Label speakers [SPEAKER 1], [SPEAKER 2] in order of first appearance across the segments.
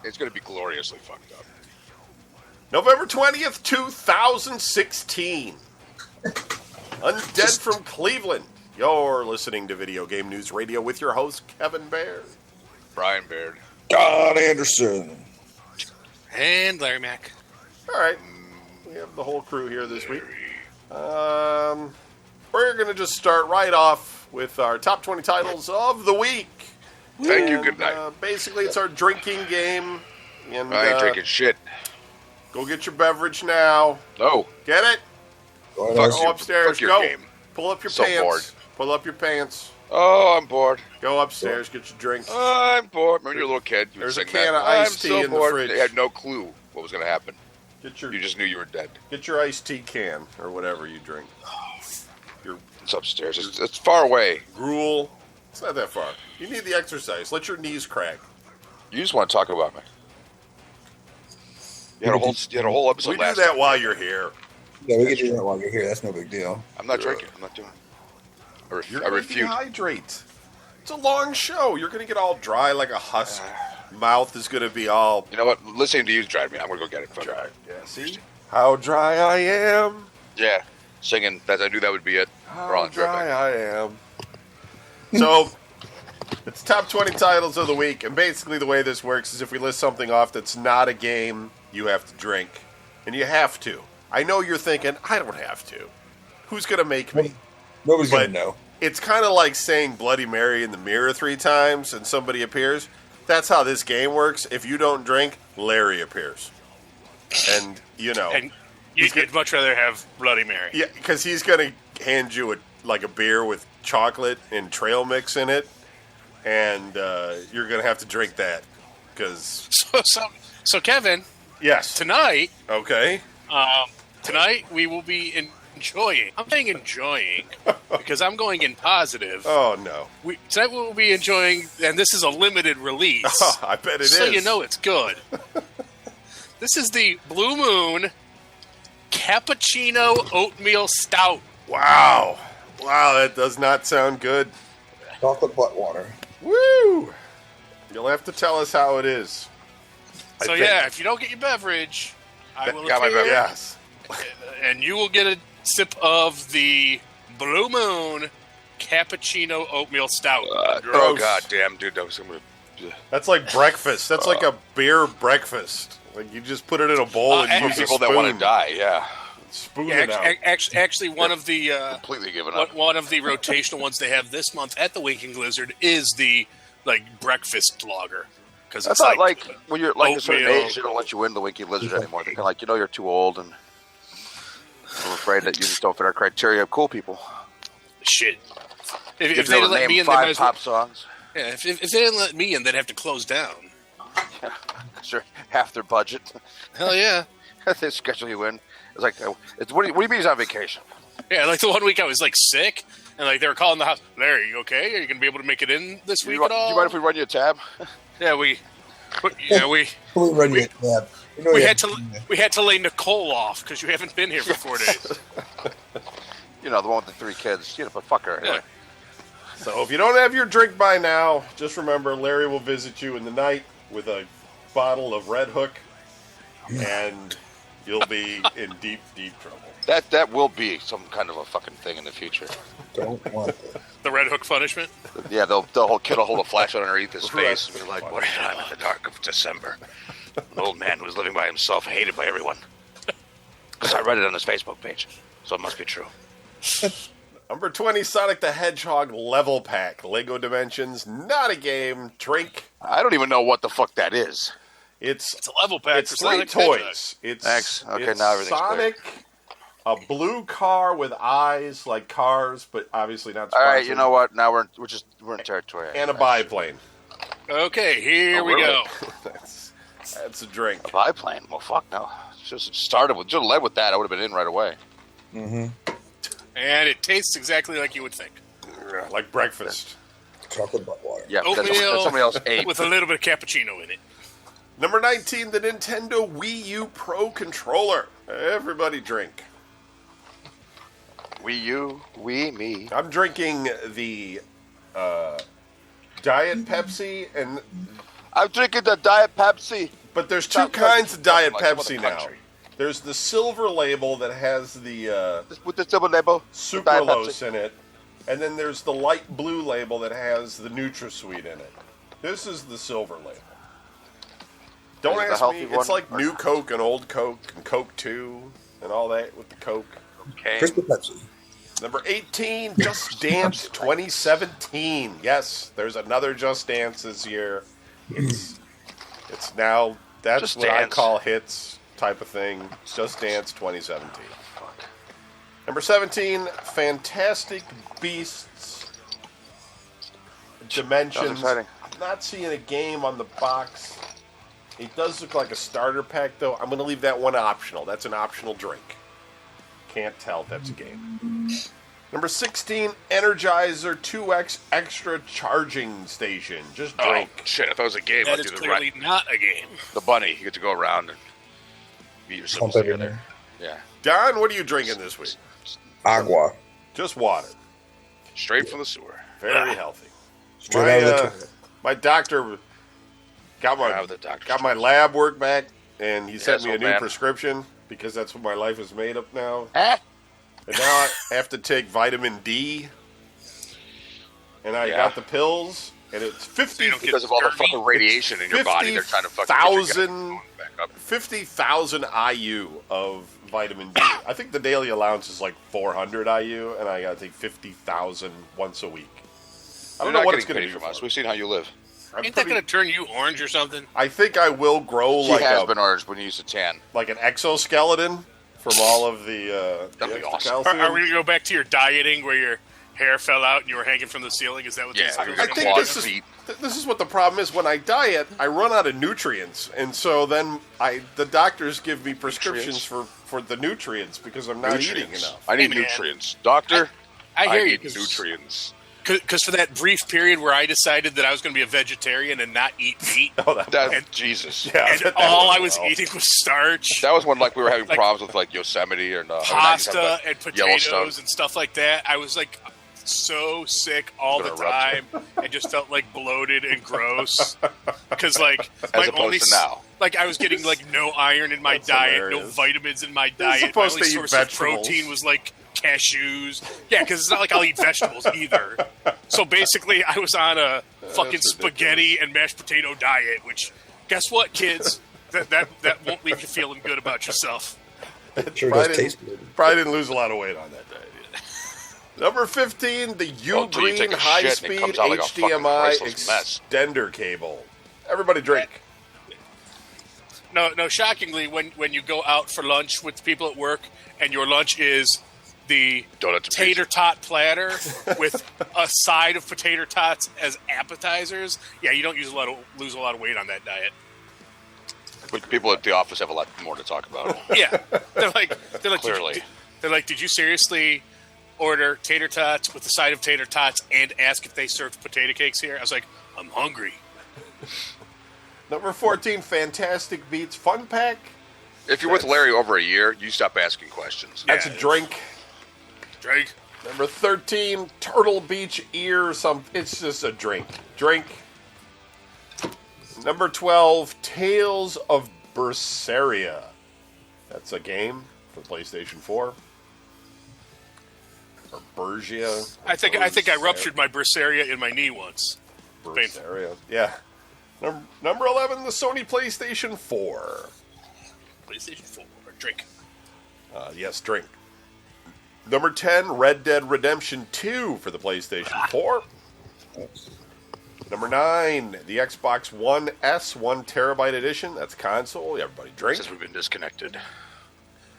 [SPEAKER 1] It's going to be gloriously fucked up.
[SPEAKER 2] November 20th, 2016. Undead from Cleveland. You're listening to Video Game News Radio with your host, Kevin Baird.
[SPEAKER 1] Brian Baird.
[SPEAKER 3] Don Anderson.
[SPEAKER 4] And Larry Mack.
[SPEAKER 2] All right. We have the whole crew here this week. We're going to just start right off with our top 20 titles of the week.
[SPEAKER 1] Thank you. Good night.
[SPEAKER 2] Basically, it's our drinking game. And,
[SPEAKER 1] I ain't drinking shit.
[SPEAKER 2] Go get your beverage now.
[SPEAKER 1] No.
[SPEAKER 2] Get it? Go upstairs.
[SPEAKER 1] Fuck your
[SPEAKER 2] Go.
[SPEAKER 1] game.
[SPEAKER 2] Pull up your
[SPEAKER 1] So
[SPEAKER 2] pants.
[SPEAKER 1] bored.
[SPEAKER 2] Pull up your pants.
[SPEAKER 1] Oh, I'm bored.
[SPEAKER 2] Go upstairs. Get your drink.
[SPEAKER 1] I'm bored. Remember you're a little kid. You
[SPEAKER 2] There's
[SPEAKER 1] would
[SPEAKER 2] a
[SPEAKER 1] sing
[SPEAKER 2] can
[SPEAKER 1] that.
[SPEAKER 2] of iced
[SPEAKER 1] I'm
[SPEAKER 2] tea
[SPEAKER 1] so
[SPEAKER 2] in the
[SPEAKER 1] bored.
[SPEAKER 2] fridge.
[SPEAKER 1] You had no clue what was going to happen.
[SPEAKER 2] Get
[SPEAKER 1] You just knew you were dead.
[SPEAKER 2] your iced tea can or whatever you drink. Your
[SPEAKER 1] It's upstairs. It's far away.
[SPEAKER 2] gruel. It's not that far. You need the exercise. Let your knees crack.
[SPEAKER 1] You just want to talk about me. You had a whole episode
[SPEAKER 2] We do
[SPEAKER 1] last
[SPEAKER 2] that
[SPEAKER 1] time.
[SPEAKER 2] while you're here.
[SPEAKER 3] Yeah, we can do that while you're here. That's no big deal.
[SPEAKER 1] I'm not drinking. I'm not doing it.
[SPEAKER 2] You're
[SPEAKER 1] I
[SPEAKER 2] going to
[SPEAKER 1] refute.
[SPEAKER 2] dehydrate. It's a long show. You're going to get all dry like a husk. Mouth is going to be all
[SPEAKER 1] You know what? Listening to you drive me. I'm going to go get it. Fuck
[SPEAKER 2] dry.
[SPEAKER 1] it.
[SPEAKER 2] Yeah, see? How dry I am.
[SPEAKER 1] Yeah. Singing. I knew that would be it. We're all
[SPEAKER 2] How dry
[SPEAKER 1] dripping.
[SPEAKER 2] I am. So, it's top 20 titles of the week, and basically the way this works is if we list something off that's not a game, you have to drink. And you have to. I know you're thinking, I don't have to. Who's going to make me?
[SPEAKER 3] Nobody's going
[SPEAKER 2] But
[SPEAKER 3] to know.
[SPEAKER 2] it's kind of like saying Bloody Mary in the mirror 3 times and somebody appears. That's how this game works. If you don't drink, Larry appears. And, you know.
[SPEAKER 4] And you'd much rather have Bloody Mary.
[SPEAKER 2] Yeah, because he's going to hand you a beer with chocolate and trail mix in it. And you're going to have to drink that. Because,
[SPEAKER 4] So Kevin,
[SPEAKER 2] yes.
[SPEAKER 4] tonight
[SPEAKER 2] Okay.
[SPEAKER 4] we will be enjoying. I'm saying enjoying because I'm going in positive.
[SPEAKER 2] Oh, no.
[SPEAKER 4] Tonight we'll be enjoying, and this is a limited release.
[SPEAKER 2] I bet it is.
[SPEAKER 4] So you know it's good. This is the Blue Moon Cappuccino Oatmeal Stout.
[SPEAKER 2] Wow. Wow, that does not sound good.
[SPEAKER 3] Chocolate butt water.
[SPEAKER 2] Woo! You'll have to tell us how it is. I
[SPEAKER 4] So
[SPEAKER 2] think.
[SPEAKER 4] yeah, if you don't get your beverage, I will
[SPEAKER 1] Got my
[SPEAKER 4] appear,
[SPEAKER 2] Yes.
[SPEAKER 4] and you will get a sip of the Blue Moon Cappuccino Oatmeal Stout.
[SPEAKER 1] Oh,
[SPEAKER 2] Gross.
[SPEAKER 1] God damn, dude. That was some...
[SPEAKER 2] That's like breakfast. That's like a beer breakfast. Like you just put it in a bowl and
[SPEAKER 4] and
[SPEAKER 2] use a
[SPEAKER 1] people
[SPEAKER 2] spoon.
[SPEAKER 1] that want to die, yeah.
[SPEAKER 2] Spoon
[SPEAKER 4] Yeah,
[SPEAKER 2] it out.
[SPEAKER 4] actually, one of the
[SPEAKER 1] Completely given up.
[SPEAKER 4] one of the rotational ones they have this month at the Winking Lizard is the breakfast lager because
[SPEAKER 1] I
[SPEAKER 4] it's
[SPEAKER 1] thought, like, when you're like a certain
[SPEAKER 4] oatmeal.
[SPEAKER 1] age, they don't let you in the Winky Lizard anymore. They're kind of like, you're too old, and I'm afraid that you just don't fit our criteria of cool people.
[SPEAKER 4] Shit. If
[SPEAKER 1] You
[SPEAKER 4] they
[SPEAKER 1] have to
[SPEAKER 4] didn't let me
[SPEAKER 1] name
[SPEAKER 4] in, they might
[SPEAKER 1] 5
[SPEAKER 4] as well,
[SPEAKER 1] pop songs.
[SPEAKER 4] yeah, if they didn't let me in, they'd have to close down.
[SPEAKER 1] Sure, half their budget.
[SPEAKER 4] Hell yeah.
[SPEAKER 1] They schedule you in. It's like, what do you mean he's on vacation?
[SPEAKER 4] Yeah, like the one week I was sick, and they were calling the house. Larry, you okay? Are you gonna be able to make it in this week
[SPEAKER 1] Do
[SPEAKER 4] at all?
[SPEAKER 1] you mind if we run you a tab?
[SPEAKER 4] Yeah, we
[SPEAKER 3] We'll run you a tab. You know
[SPEAKER 4] we
[SPEAKER 3] you
[SPEAKER 4] had
[SPEAKER 3] have
[SPEAKER 4] to we had to lay Nicole off because you haven't been here for 4 days.
[SPEAKER 1] You know, the one with the 3 kids. You know, but fuck her anyway.
[SPEAKER 2] So if you don't have your drink by now, just remember Larry will visit you in the night with a bottle of Red Hook, and you'll be in deep, deep trouble.
[SPEAKER 1] That will be some kind of a fucking thing in the future.
[SPEAKER 3] Don't want it.
[SPEAKER 4] The Red Hook punishment.
[SPEAKER 1] Yeah, the whole kid will hold a flashlight underneath his face and be like, "What a time in the dark of December." An old man who was living by himself, hated by everyone. Because I read it on his Facebook page, so it must be true.
[SPEAKER 2] Number 20, Sonic the Hedgehog Level Pack. Lego Dimensions, not a game. Drink.
[SPEAKER 1] I don't even know what the fuck that is.
[SPEAKER 2] It's
[SPEAKER 4] It's a level pack
[SPEAKER 2] it's
[SPEAKER 4] for
[SPEAKER 2] 3
[SPEAKER 4] Sonic the Hedgehog.
[SPEAKER 2] toys. It's
[SPEAKER 1] Thanks. Okay,
[SPEAKER 2] it's
[SPEAKER 1] now everything's
[SPEAKER 2] Sonic, a blue car with eyes like cars, but obviously not.
[SPEAKER 1] All right,
[SPEAKER 2] sponsored,
[SPEAKER 1] you know what? Now we're in territory.
[SPEAKER 2] And a biplane.
[SPEAKER 4] Okay, here
[SPEAKER 1] Oh,
[SPEAKER 4] we
[SPEAKER 1] really?
[SPEAKER 4] go.
[SPEAKER 2] That's a drink.
[SPEAKER 1] A biplane? Well, fuck no. Just started with, just led with that. I would have been in right away.
[SPEAKER 4] And it tastes exactly like you would think.
[SPEAKER 2] Like breakfast.
[SPEAKER 3] Chocolate butt water.
[SPEAKER 1] Yeah,
[SPEAKER 4] Oatmeal
[SPEAKER 1] that's somebody else ate.
[SPEAKER 4] with a little bit of cappuccino in it.
[SPEAKER 2] Number 19, the Nintendo Wii U Pro Controller. Everybody drink.
[SPEAKER 1] Wii U, Wii, me.
[SPEAKER 2] I'm drinking the Diet Pepsi, and
[SPEAKER 1] I'm drinking the Diet Pepsi.
[SPEAKER 2] But there's two kinds of Diet Pepsi now. There's the silver label that has the
[SPEAKER 1] with the silver label,
[SPEAKER 2] sucralose in it, and then there's the light blue label that has the NutraSweet in it. This is the silver label. Don't ask me. It's like new Coke and old Coke and Coke 2 and all that with the Coke.
[SPEAKER 1] Okay.
[SPEAKER 3] Crystal Pepsi.
[SPEAKER 2] Number 18, Just Dance 2017. Yes, there's another Just Dance this year. It's now, that's
[SPEAKER 1] Just
[SPEAKER 2] what I
[SPEAKER 1] Dance.
[SPEAKER 2] call hits type of thing. Just Dance 2017. Number 17, Fantastic Beasts Dimensions.
[SPEAKER 1] exciting.
[SPEAKER 2] I'm not seeing a game on the box. It does look like a starter pack, though. I'm going to leave that one optional. That's an optional drink. Can't tell if that's a game. Number 16, Energizer 2X Extra Charging Station. Just drink.
[SPEAKER 1] Oh, shit, I thought it was a game.
[SPEAKER 4] That
[SPEAKER 1] I'd
[SPEAKER 4] is
[SPEAKER 1] do the
[SPEAKER 4] clearly not a game.
[SPEAKER 1] The bunny. You get to go around and beat your
[SPEAKER 3] Pump
[SPEAKER 1] symbols
[SPEAKER 3] it in
[SPEAKER 1] together.
[SPEAKER 3] there.
[SPEAKER 1] Yeah.
[SPEAKER 2] Don, what are you drinking this week?
[SPEAKER 3] Agua.
[SPEAKER 2] Just water.
[SPEAKER 1] Straight from the sewer.
[SPEAKER 2] Very healthy.
[SPEAKER 3] Straight out of the toilet.
[SPEAKER 2] My doctor got my lab work back, and he sent me a new prescription because that's what my life is made of now. And now I have to take vitamin D, and I got the pills, and it's 50
[SPEAKER 1] because of all the fucking radiation in your body. They're trying to fucking
[SPEAKER 2] 50,000 IU of vitamin D. I think the daily allowance is like 400 IU, and I got to take 50,000 once a week. I don't know what it's going to do
[SPEAKER 1] from us. We've seen how you live.
[SPEAKER 4] Ain't that going to turn you orange or something?
[SPEAKER 2] I think I will grow
[SPEAKER 1] He has been orange when you used to tan.
[SPEAKER 2] Like an exoskeleton from all of the
[SPEAKER 1] That'd be awesome.
[SPEAKER 4] Are we going to go back to your dieting where your hair fell out and you were hanging from the ceiling? Is that what this is?
[SPEAKER 2] I think this is what the problem is. When I diet, I run out of nutrients, and so then the doctors give me prescriptions for the nutrients because I'm not eating enough.
[SPEAKER 1] I need nutrients. Doctor,
[SPEAKER 4] I hear you.
[SPEAKER 1] need nutrients.
[SPEAKER 4] Because for that brief period where I decided that I was going to be a vegetarian and not eat meat,
[SPEAKER 1] Jesus,
[SPEAKER 4] and all I was eating was starch.
[SPEAKER 1] That was when we were having problems with Yosemite and
[SPEAKER 4] pasta and potatoes and stuff like that. I was so sick all the time and just felt bloated and gross because my only now. I was getting no iron in my diet, no vitamins in my diet. My only source of protein was cashews. Yeah, because it's not like I'll eat vegetables either. So basically, I was on a fucking spaghetti and mashed potato diet. Which, guess what, kids? that won't leave you feeling good about yourself.
[SPEAKER 2] Probably didn't lose a lot of weight on that diet. Number 15, the Ugreen high-speed HDMI extender cable. Everybody drink.
[SPEAKER 4] No. Shockingly, when you go out for lunch with people at work and your lunch is the tater tot platter with a side of potato tots as appetizers, you don't lose a lot of weight on that diet.
[SPEAKER 1] But people at the office have a lot more to talk about.
[SPEAKER 4] Yeah, they're like,
[SPEAKER 1] clearly,
[SPEAKER 4] did you seriously order tater tots with the side of tater tots and ask if they served potato cakes here? I was like, I'm hungry.
[SPEAKER 2] Number 14, Fantastic Beats Fun Pack.
[SPEAKER 1] If you're with Larry over a year, you stop asking questions.
[SPEAKER 2] That's a drink.
[SPEAKER 4] Drink.
[SPEAKER 2] Number 13, Turtle Beach Ear. It's just a drink. Drink. Number 12, Tales of Berseria. That's a game for PlayStation 4. Or Bergia.
[SPEAKER 4] I think I ruptured my Berseria in my knee once.
[SPEAKER 2] Berseria. Yeah. Number 11, the Sony PlayStation 4.
[SPEAKER 4] PlayStation 4. Drink.
[SPEAKER 2] Yes, drink. Number 10, Red Dead Redemption 2 for the PlayStation 4. Number 9, the Xbox One S 1 terabyte edition. That's console. Everybody drink.
[SPEAKER 1] Since we've been disconnected.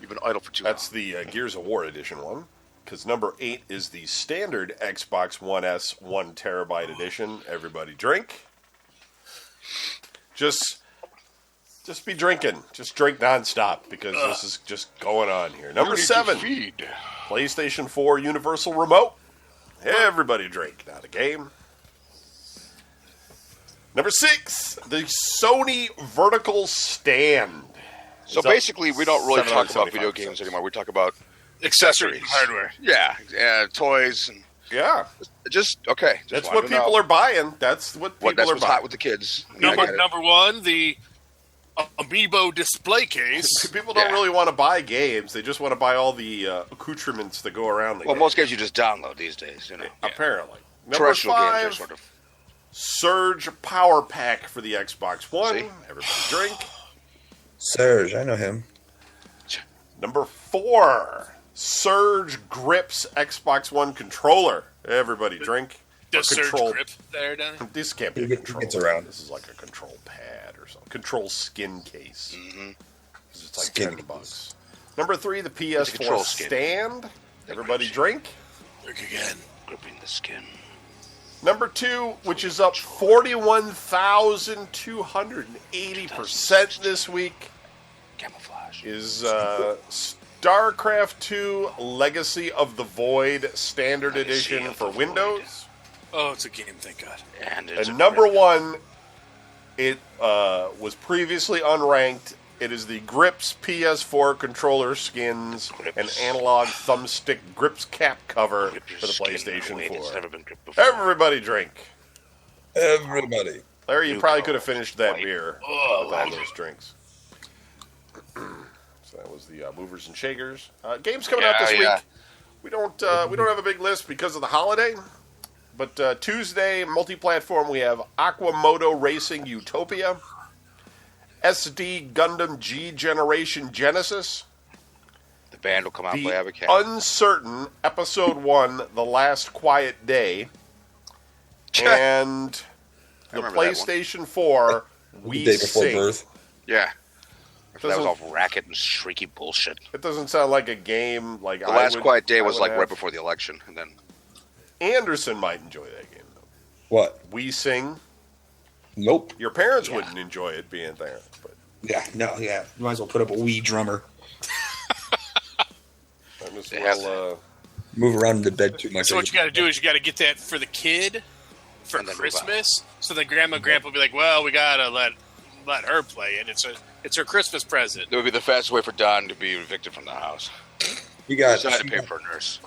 [SPEAKER 1] You've been idle for 2 hours.
[SPEAKER 2] That's the Gears of War edition one. Because number 8 is the standard Xbox One S 1 terabyte edition. Everybody drink. Just be drinking. Just drink nonstop because this is just going on here. Number 7, PlayStation 4 Universal Remote. Everybody drink. Not a game. Number 6, the Sony Vertical Stand.
[SPEAKER 1] So basically, we don't really talk about video games anymore. We talk about accessories,
[SPEAKER 4] hardware.
[SPEAKER 1] Yeah, toys. And
[SPEAKER 2] Yeah.
[SPEAKER 1] Just okay.
[SPEAKER 2] That's what people are buying. That's what people
[SPEAKER 1] that's
[SPEAKER 2] are
[SPEAKER 1] what's
[SPEAKER 2] buying.
[SPEAKER 1] hot with the kids.
[SPEAKER 4] Number one, the Amiibo display case.
[SPEAKER 2] People don't really want to buy games. They just want to buy all the accoutrements that go around the game.
[SPEAKER 1] Most games you just download these days,
[SPEAKER 2] Apparently. Number
[SPEAKER 1] Terrestrial
[SPEAKER 2] 5,
[SPEAKER 1] games are sort of...
[SPEAKER 2] Surge Power Pack for the Xbox One.
[SPEAKER 1] See?
[SPEAKER 2] Everybody drink.
[SPEAKER 3] Surge, I know him.
[SPEAKER 2] Number 4, Surge Grips Xbox One controller. Everybody drink.
[SPEAKER 4] Does Surge grip there, Danny?
[SPEAKER 2] This can't be a controller.
[SPEAKER 3] Gets around.
[SPEAKER 2] This is like a control pad or something. Control skin case.
[SPEAKER 1] Mm-hmm.
[SPEAKER 2] It's like
[SPEAKER 3] Skin
[SPEAKER 2] $10. Number 3, the PS4 stand. Everybody drink.
[SPEAKER 4] Drink again.
[SPEAKER 1] Gripping the skin.
[SPEAKER 2] Number 2, which is up 41,280% this week,
[SPEAKER 1] Camouflage.
[SPEAKER 2] is StarCraft 2 Legacy of the Void Standard
[SPEAKER 1] Legacy
[SPEAKER 2] Edition
[SPEAKER 1] of
[SPEAKER 2] for
[SPEAKER 1] the
[SPEAKER 2] Windows.
[SPEAKER 4] Oh, it's a game, thank God.
[SPEAKER 1] And
[SPEAKER 2] number 1, it was previously unranked. It is the Grips PS4 controller skins and analog thumbstick Grips cap cover for the PlayStation 4.
[SPEAKER 1] It's never been gripped before.
[SPEAKER 2] Everybody drink.
[SPEAKER 3] Everybody.
[SPEAKER 2] Larry, you probably could have finished that beer with all those drinks. So that was the movers and shakers. Games coming out this week. We don't have a big list because of the holiday. But Tuesday, multi-platform, we have Aquamoto Racing Utopia, SD Gundam G Generation Genesis,
[SPEAKER 1] The band will come out and play
[SPEAKER 2] the
[SPEAKER 1] Advocate.
[SPEAKER 2] Uncertain Episode 1, The Last Quiet Day, and the PlayStation 4, We
[SPEAKER 3] Day before
[SPEAKER 2] Sing.
[SPEAKER 3] birth.
[SPEAKER 1] Yeah. That was
[SPEAKER 2] Doesn't-
[SPEAKER 1] all racket and shrieky bullshit.
[SPEAKER 2] It doesn't sound like a game like
[SPEAKER 1] The Last Quiet Day was like
[SPEAKER 2] have.
[SPEAKER 1] right before the election, and then
[SPEAKER 2] Anderson might enjoy that game, though.
[SPEAKER 3] What?
[SPEAKER 2] We Sing.
[SPEAKER 3] Nope.
[SPEAKER 2] Your parents wouldn't enjoy it being there. But
[SPEAKER 3] Yeah, no, yeah. You might as well put up a wee drummer.
[SPEAKER 2] I'm just
[SPEAKER 1] Yes.
[SPEAKER 3] Move around in the bed too much.
[SPEAKER 4] So what you got to do is you got to get that for the kid for
[SPEAKER 1] And then move
[SPEAKER 4] Christmas. So then Grandma and Grandpa will be like, "Well, we gotta let her play it. It's her Christmas present."
[SPEAKER 1] it would be the fastest way for Don to be evicted from the house.
[SPEAKER 3] You got,
[SPEAKER 1] So I had to pay for a nurse.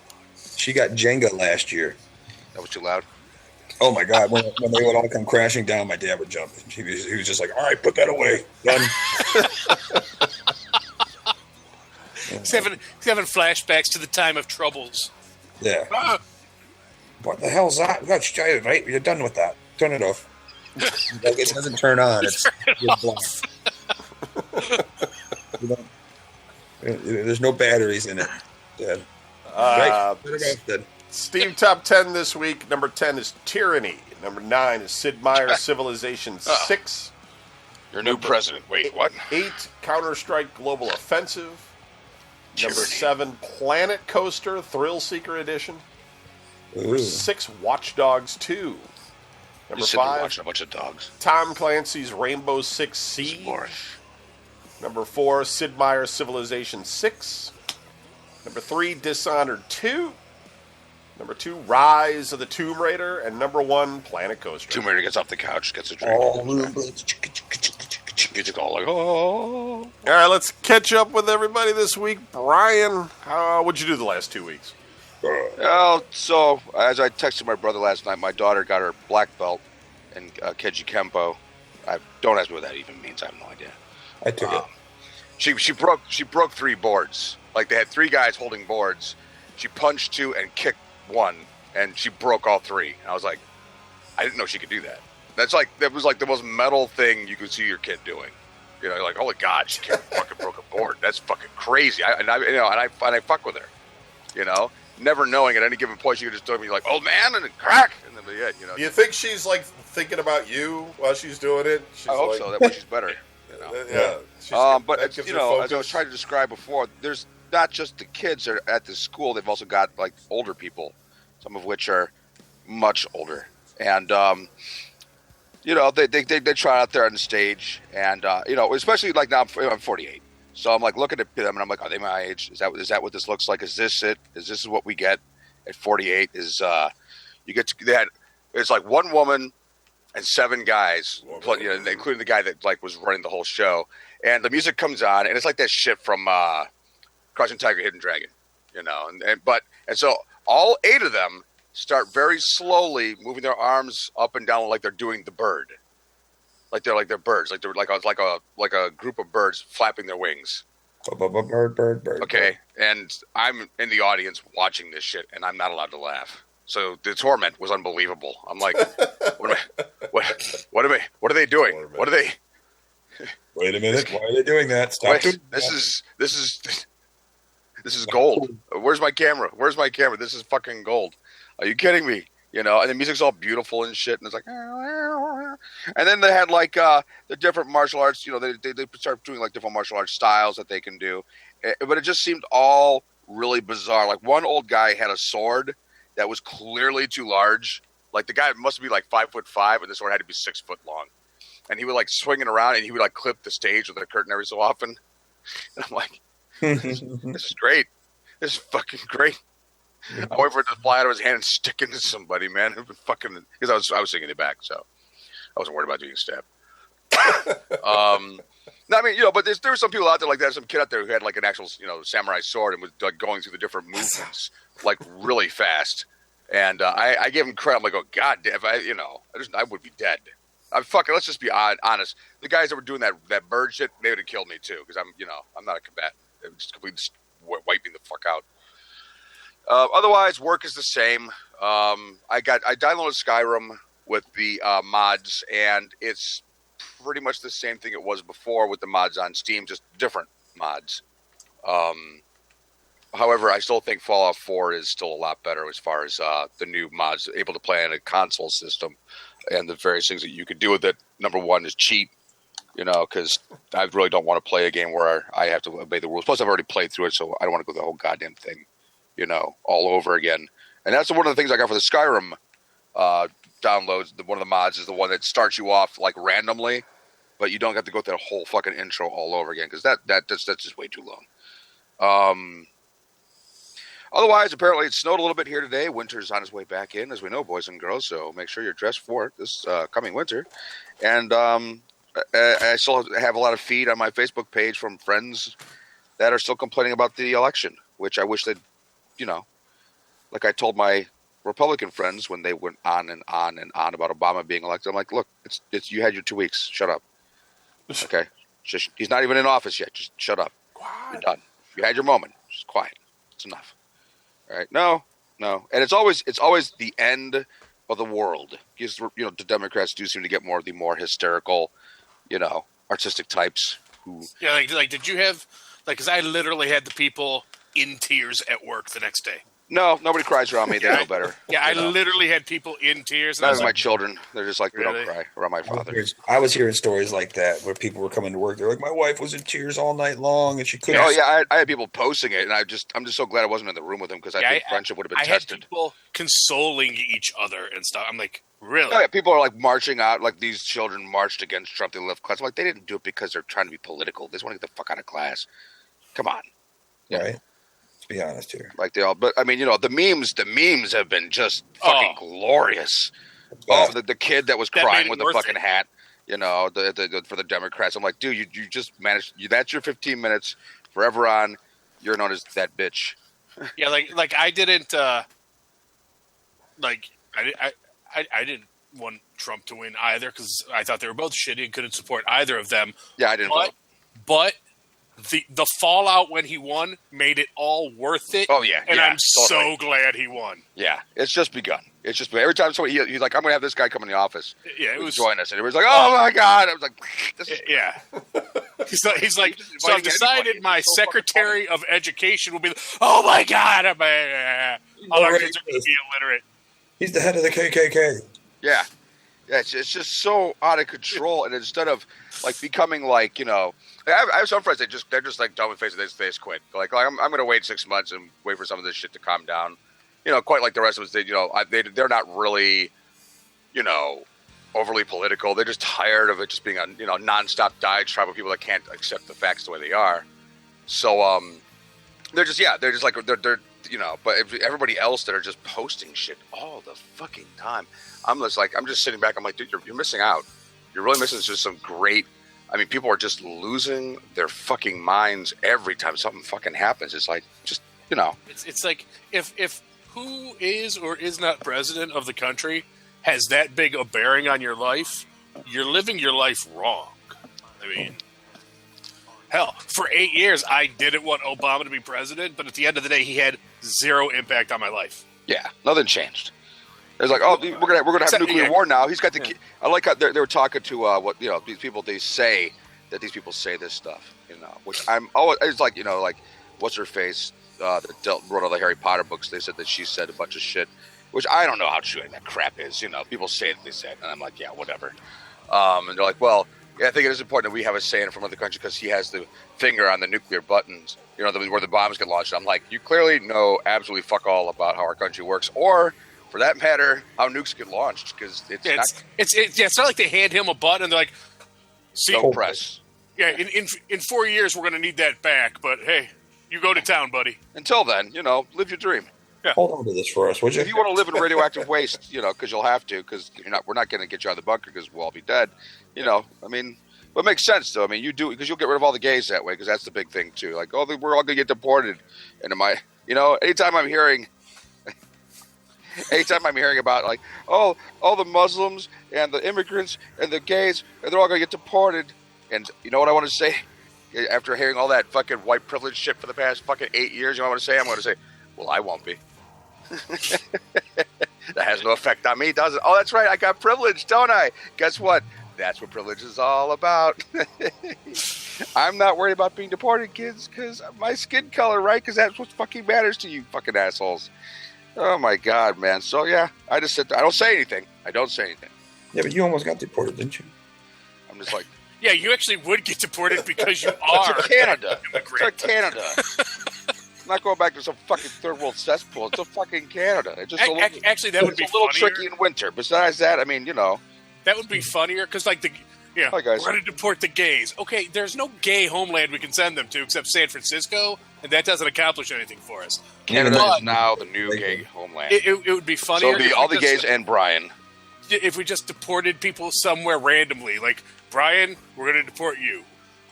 [SPEAKER 3] she got Jenga last year.
[SPEAKER 1] That was too loud.
[SPEAKER 3] Oh my God! When they would all come crashing down, my dad would jump. He was just like, "All right, put that away." Done.
[SPEAKER 4] He's having flashbacks to the time of troubles.
[SPEAKER 3] Yeah.
[SPEAKER 4] Ah,
[SPEAKER 3] What the hell's that? We got started, right? You're done with that. Turn it off. Like, it doesn't turn on. It's you're blind. You don't- there's no batteries in it, Dad. Right. Turn it off, Dad.
[SPEAKER 2] Steve Top 10 this week. Number 10 is Tyranny. Number 9 is Sid Meier's Civilization 6.
[SPEAKER 1] Your new president. Wait, what?
[SPEAKER 2] 8, Counter-Strike Global Offensive. Number
[SPEAKER 1] Tyranny.
[SPEAKER 2] 7, Planet Coaster Thrill Seeker Edition. Number
[SPEAKER 3] Ooh.
[SPEAKER 2] 6, Watch Dogs 2. Number
[SPEAKER 1] Just sitting there
[SPEAKER 2] 5,
[SPEAKER 1] watching a bunch of dogs.
[SPEAKER 2] Tom Clancy's Rainbow Six
[SPEAKER 1] It's
[SPEAKER 2] Siege.
[SPEAKER 1] boring.
[SPEAKER 2] Number 4, Sid Meier's Civilization 6. Number 3, Dishonored 2. Number 2, Rise of the Tomb Raider. And number 1, Planet Coaster.
[SPEAKER 1] Tomb Raider gets off the couch, gets a drink.
[SPEAKER 3] All
[SPEAKER 1] Music all like, oh.
[SPEAKER 2] All right, let's catch up with everybody this week. Brian, what'd you do the last 2 weeks?
[SPEAKER 1] Well, so as I texted my brother last night, my daughter got her black belt in Keiji Kempo. Don't ask me what that even means. I have no idea.
[SPEAKER 3] I took it.
[SPEAKER 1] She broke 3 boards. Like they had 3 guys holding boards. She punched 2 and kicked 1, and she broke all 3. And I was like, I didn't know she could do that. That was like the most metal thing you could see your kid doing. You know, like, holy God, she fucking broke a board. That's fucking crazy. I fuck with her. You know, never knowing at any given point she could just do me like, old man, and then crack, and then yeah, you know.
[SPEAKER 2] Do you think she's like thinking about you while she's doing it? She's
[SPEAKER 1] I hope
[SPEAKER 2] like,
[SPEAKER 1] so. That way she's better. You know?
[SPEAKER 2] Yeah.
[SPEAKER 1] But
[SPEAKER 2] that
[SPEAKER 1] it's,
[SPEAKER 2] gives
[SPEAKER 1] you
[SPEAKER 2] her
[SPEAKER 1] know, as I
[SPEAKER 2] focus.
[SPEAKER 1] was trying to describe before, there's not just the kids that are at the school. They've also got like older people, some of which are much older, and you know, they try out there on the stage, and you know, especially like now I'm 48, so I'm like looking at them and I'm like, are they my age? Is that what this looks like? Is this it? Is this what we get at 48? Is you get to that? It's like one woman and 7 guys, you know, including the guy that like was running the whole show, and the music comes on, and it's like that shit from Crouching Tiger, Hidden Dragon, you know, and so all 8 of them start very slowly moving their arms up and down like they're doing the bird, like they're birds, like they're like a group of birds flapping their wings.
[SPEAKER 3] Bird.
[SPEAKER 1] Okay, and I'm in the audience watching this shit, and I'm not allowed to laugh. So the torment was unbelievable. I'm like, what are they doing? What are they?
[SPEAKER 3] Wait a minute! Why are they doing that? Stop!
[SPEAKER 1] This is gold. Where's my camera? This is fucking gold. Are you kidding me? You know, and the music's all beautiful and shit, and it's like, and then they had like the different martial arts. You know, they start doing like different martial arts styles that they can do, but it just seemed all really bizarre. Like one old guy had a sword that was clearly too large. Like the guy must be like 5'5", and the sword had to be 6 foot long. And he would like swing it around, and he would like clip the stage with a curtain every so often. And I'm like, this is great. This is fucking great. I wait for it to fly out of his hand and stick into somebody, man. It was fucking, because I was singing it back, so I wasn't worried about being stabbed. No, I mean, you know, but there were some people out there like that. Some kid out there who had like an actual, you know, samurai sword and was like going through the different movements like really fast. And I gave him credit. I'm like, oh god, if I would be dead. I'm fucking. Let's just be honest. The guys that were doing that bird shit, they would have killed me too, because I'm not a combatant. It would just completely wipe me the fuck out. Otherwise, work is the same. I downloaded Skyrim with the mods, and it's pretty much the same thing it was before with the mods on Steam, just different mods. However, I still think Fallout 4 is still a lot better as far as the new mods, able to play on a console system, and the various things that you could do with it. Number one is cheat, you know, because I really don't want to play a game where I have to obey the rules. Plus, I've already played through it, so I don't want to go the whole goddamn thing, you know, all over again. And that's one of the things I got for the Skyrim downloads. One of the mods is the one that starts you off like randomly, but you don't have to go through the whole fucking intro all over again, because that's just way too long. Otherwise, apparently it snowed a little bit here today. Winter's on its way back in, as we know, boys and girls, so make sure you're dressed for it this coming winter. And I still have a lot of feed on my Facebook page from friends that are still complaining about the election, which I wish they'd, you know, like I told my Republican friends when they went on and on and on about Obama being elected. I'm like, look, it's you had your 2 weeks. Shut up. Okay? He's not even in office yet. Just shut up. You're done. You had your moment. Just quiet. It's enough. All right? No. And it's always the end of the world. Because, you know, the Democrats do seem to get more of the more hysterical, you know, artistic types who.
[SPEAKER 4] Yeah, like did you have because I literally had the people in tears at work the next day.
[SPEAKER 1] No, nobody cries around me. They know better.
[SPEAKER 4] Yeah, I literally had people in tears.
[SPEAKER 1] That was my children. They're just like, we don't cry around my father.
[SPEAKER 3] I was hearing stories like that where people were coming to work. They're like, my wife was in tears all night long, and she couldn't.
[SPEAKER 1] Oh yeah, I had people posting it, and I'm just so glad I wasn't in the room with them, because I think friendship would have been tested.
[SPEAKER 4] I had people consoling each other and stuff. I'm like, really?
[SPEAKER 1] Oh, yeah, people are like marching out, like these children marched against Trump. They left class. I'm like, they didn't do it because they're trying to be political. They just want to get the fuck out of class. Come on,
[SPEAKER 3] right? Be honest here,
[SPEAKER 1] like they all, but I mean, you know, the memes have been just fucking glorious. Oh, the kid that was crying with the fucking hat, you know, the for the Democrats. I'm like, dude, you just managed. That's your 15 minutes. Forever on, you're known as that bitch.
[SPEAKER 4] Yeah, like I didn't, I didn't want Trump to win either, because I thought they were both shitty and couldn't support either of them.
[SPEAKER 1] Yeah, I didn't.
[SPEAKER 4] But the fallout when he won made it all worth it.
[SPEAKER 1] Oh yeah,
[SPEAKER 4] and I'm so glad he won.
[SPEAKER 1] Yeah, it's just begun. It's just every time somebody he's like, I'm gonna have this guy come in the office.
[SPEAKER 4] Yeah, it was
[SPEAKER 1] join us, and everybody's like, oh my god. I was like, this is
[SPEAKER 4] yeah. He's like, so I've decided my Secretary of Education will be. Oh my god, all our kids are going to be illiterate.
[SPEAKER 3] He's the head of the KKK.
[SPEAKER 1] Yeah. Yeah, it's just so out of control, and instead of like becoming like, you know, I have some friends that they're just like dumb and face quit. Like I'm going to wait 6 months and wait for some of this shit to calm down. You know, quite like the rest of us. They, you know, they're not really, you know, overly political. They're just tired of it just being a, you know, nonstop diatribe of people that can't accept the facts the way they are. So they're just like they're you know, but everybody else that are just posting shit all the fucking time. I'm just sitting back. I'm like, dude, you're missing out. You're really missing just some great. I mean, people are just losing their fucking minds every time something fucking happens. It's like, just, you know,
[SPEAKER 4] it's like if who is or is not president of the country has that big a bearing on your life, you're living your life wrong. I mean, hell, for 8 years, I didn't want Obama to be president, but at the end of the day, he had zero impact on my life.
[SPEAKER 1] Yeah, nothing changed. It's like, oh, we're gonna have a nuclear war now. He's got the. I like how they were talking to what these people. They say that these people say this stuff, which I'm always. It's like like what's her face that wrote all the Harry Potter books. They said that she said a bunch of shit, which I don't know how true that crap is. People say that they said, and I'm like, yeah, whatever. And they're like, well, yeah, I think it is important that we have a say in it from other countries because he has the finger on the nuclear buttons, where the bombs get launched. I'm like, you clearly know absolutely fuck all about how our country works, or for that matter, how nukes get launched, because
[SPEAKER 4] it's not like they hand him a button and they're like, "See,
[SPEAKER 1] don't press."
[SPEAKER 4] Yeah, in 4 years we're going to need that back, but hey, you go to town, buddy.
[SPEAKER 1] Until then, live your dream.
[SPEAKER 3] Yeah. Hold on to this for us, would you?
[SPEAKER 1] If you want to live in radioactive waste, because you'll have to, because we're not going to get you out of the bunker because we'll all be dead. I mean, but it makes sense though. I mean, you do because you'll get rid of all the gays that way, because that's the big thing too. Like, oh, we're all going to get deported, and anytime I'm hearing about like, oh, all the Muslims and the immigrants and the gays, and they're all going to get deported. And you know what I want to say? After hearing all that fucking white privilege shit for the past fucking 8 years, you know what I want to say? I'm going to say, well, I won't be. That has no effect on me, does it? Oh, that's right. I got privilege, don't I? Guess what? That's what privilege is all about. I'm not worried about being deported, kids, because my skin color, right? Because that's what fucking matters to you fucking assholes. Oh, my God, man. So, yeah, I just sit there. I don't say anything.
[SPEAKER 3] Yeah, but you almost got deported, didn't you?
[SPEAKER 1] I'm just like...
[SPEAKER 4] Yeah, you actually would get deported because you are.
[SPEAKER 1] To Canada. To Canada. I'm not going back to some fucking third world cesspool. It's a fucking Canada. It's just
[SPEAKER 4] actually, that would be
[SPEAKER 1] a little
[SPEAKER 4] funnier.
[SPEAKER 1] tricky in winter. Besides that, I mean,
[SPEAKER 4] that would be funnier because, like,
[SPEAKER 1] Hi, guys.
[SPEAKER 4] we're going to deport the gays. Okay, there's no gay homeland we can send them to except San Francisco, and that doesn't accomplish anything for us.
[SPEAKER 1] Canada is now the new gay homeland.
[SPEAKER 4] It would be funnier.
[SPEAKER 1] So it'd be all the gays and Brian.
[SPEAKER 4] If we just deported people somewhere randomly, like, Brian, we're going to deport you.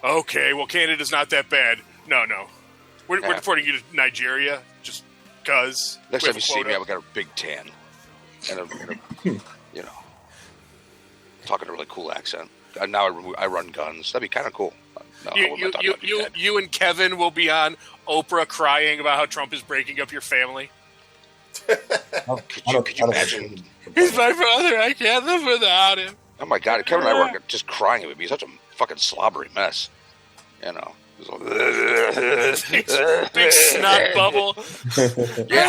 [SPEAKER 4] Okay, well, Canada's not that bad. No. We're deporting you to Nigeria just because.
[SPEAKER 1] Next time you see me, I've got a big tan. And talking a really cool accent. Now I run guns. That'd be kind of cool. No,
[SPEAKER 4] you and Kevin will be on Oprah crying about how Trump is breaking up your family.
[SPEAKER 1] Could you imagine?
[SPEAKER 4] He's my brother. I can't live without him.
[SPEAKER 1] Oh my God, Kevin and I were just crying. It would be such a fucking slobbery mess.
[SPEAKER 4] Big snot bubble. You're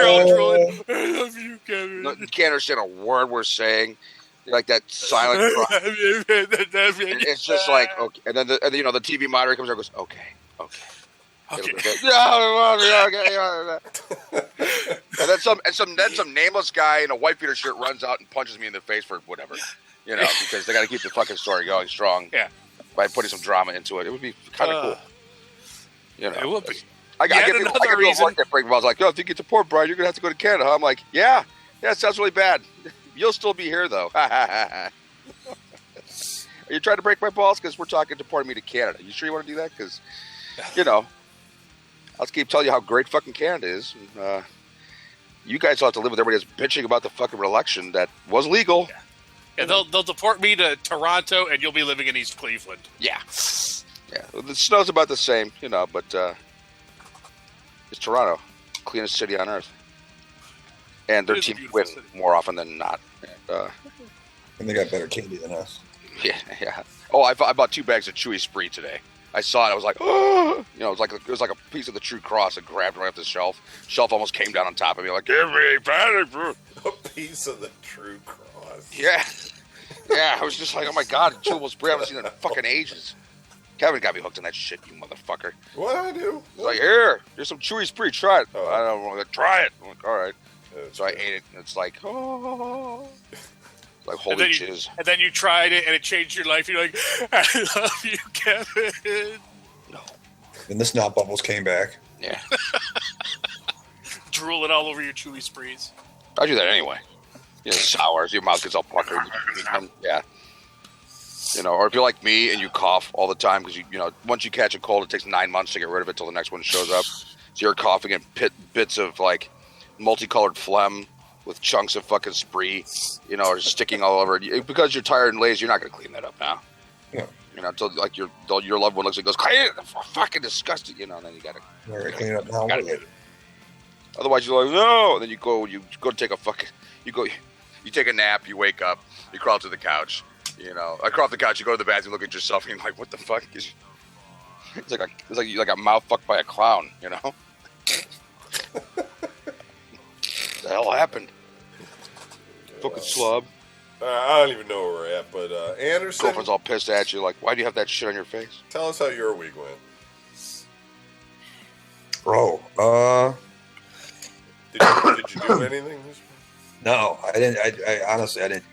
[SPEAKER 4] all drooling. I love you, Kevin.
[SPEAKER 1] No, you can't understand a word we're saying. Like that silent cry. It's just like, okay. And then the TV moderator comes over and goes, okay. And then some nameless guy in a white beater shirt runs out and punches me in the face for whatever, because they got to keep the fucking story going strong.
[SPEAKER 4] Yeah,
[SPEAKER 1] by putting some drama into it. It would be kind of cool.
[SPEAKER 4] It would be.
[SPEAKER 1] I get people that break balls like, if you get deported, Brian, you're gonna have to go to Canada. I'm like, yeah, it sounds really bad. You'll still be here though. Are you trying to break my balls? Because we're talking deporting me to Canada. You sure you want to do that? Because, I'll keep telling you how great fucking Canada is. You guys will have to live with everybody that's bitching about the fucking election that was legal.
[SPEAKER 4] Yeah, they'll deport me to Toronto, and you'll be living in East Cleveland.
[SPEAKER 1] Yeah. The snow's about the same, but it's Toronto, cleanest city on earth, and their team win more often than not.
[SPEAKER 3] And they got better candy than us.
[SPEAKER 1] Yeah. Oh, I bought 2 bags of Chewy Spree today. I saw it. I was like, oh, it was like a piece of the True Cross. I grabbed it right off the shelf. Shelf almost came down on top of me. Like, give me panic, bro.
[SPEAKER 2] A piece of the True Cross.
[SPEAKER 1] Yeah. I was just like, oh my God, Chewable Spree. I haven't seen it in fucking ages. Kevin got me hooked on that shit, you motherfucker.
[SPEAKER 2] What I do?
[SPEAKER 1] He's like, here's some Chewy Spree. Try it. I don't want to try it. I'm like, all right. So I ate it, and it's like, oh. Like holy jizz.
[SPEAKER 4] And then you tried it, and it changed your life. You're like, I love you, Kevin.
[SPEAKER 3] No. Then the snot bubbles came back.
[SPEAKER 1] Yeah.
[SPEAKER 4] Drooling all over your Chewy Sprees.
[SPEAKER 1] I do that anyway. Sours. Your mouth gets all puckered. Yeah. Or if you're like me and you cough all the time because once you catch a cold, it takes 9 months to get rid of it till the next one shows up. So you're coughing in bits of like multicolored phlegm with chunks of fucking spree, or sticking all over it. Because you're tired and lazy, you're not going to clean that up now.
[SPEAKER 3] Yeah.
[SPEAKER 1] Until like your loved one looks and goes, clean it, fucking disgusting, and then you got to
[SPEAKER 3] clean it up now.
[SPEAKER 1] Otherwise, you're like, no. And then you go to take a fucking, you take a nap, you wake up, you crawl to the couch. I crawl off the couch, you go to the bathroom, look at yourself, and you're like, what the fuck is? It's like a mouth fucked by a clown, What the hell happened? Fucking slub.
[SPEAKER 2] I don't even know where we're at, but Anderson.
[SPEAKER 1] Girlfriend's all pissed at you, like, why do you have that shit on your face?
[SPEAKER 2] Tell us how your week went.
[SPEAKER 3] Bro,
[SPEAKER 2] Did you do anything this week?
[SPEAKER 3] No, I didn't. I honestly, I didn't.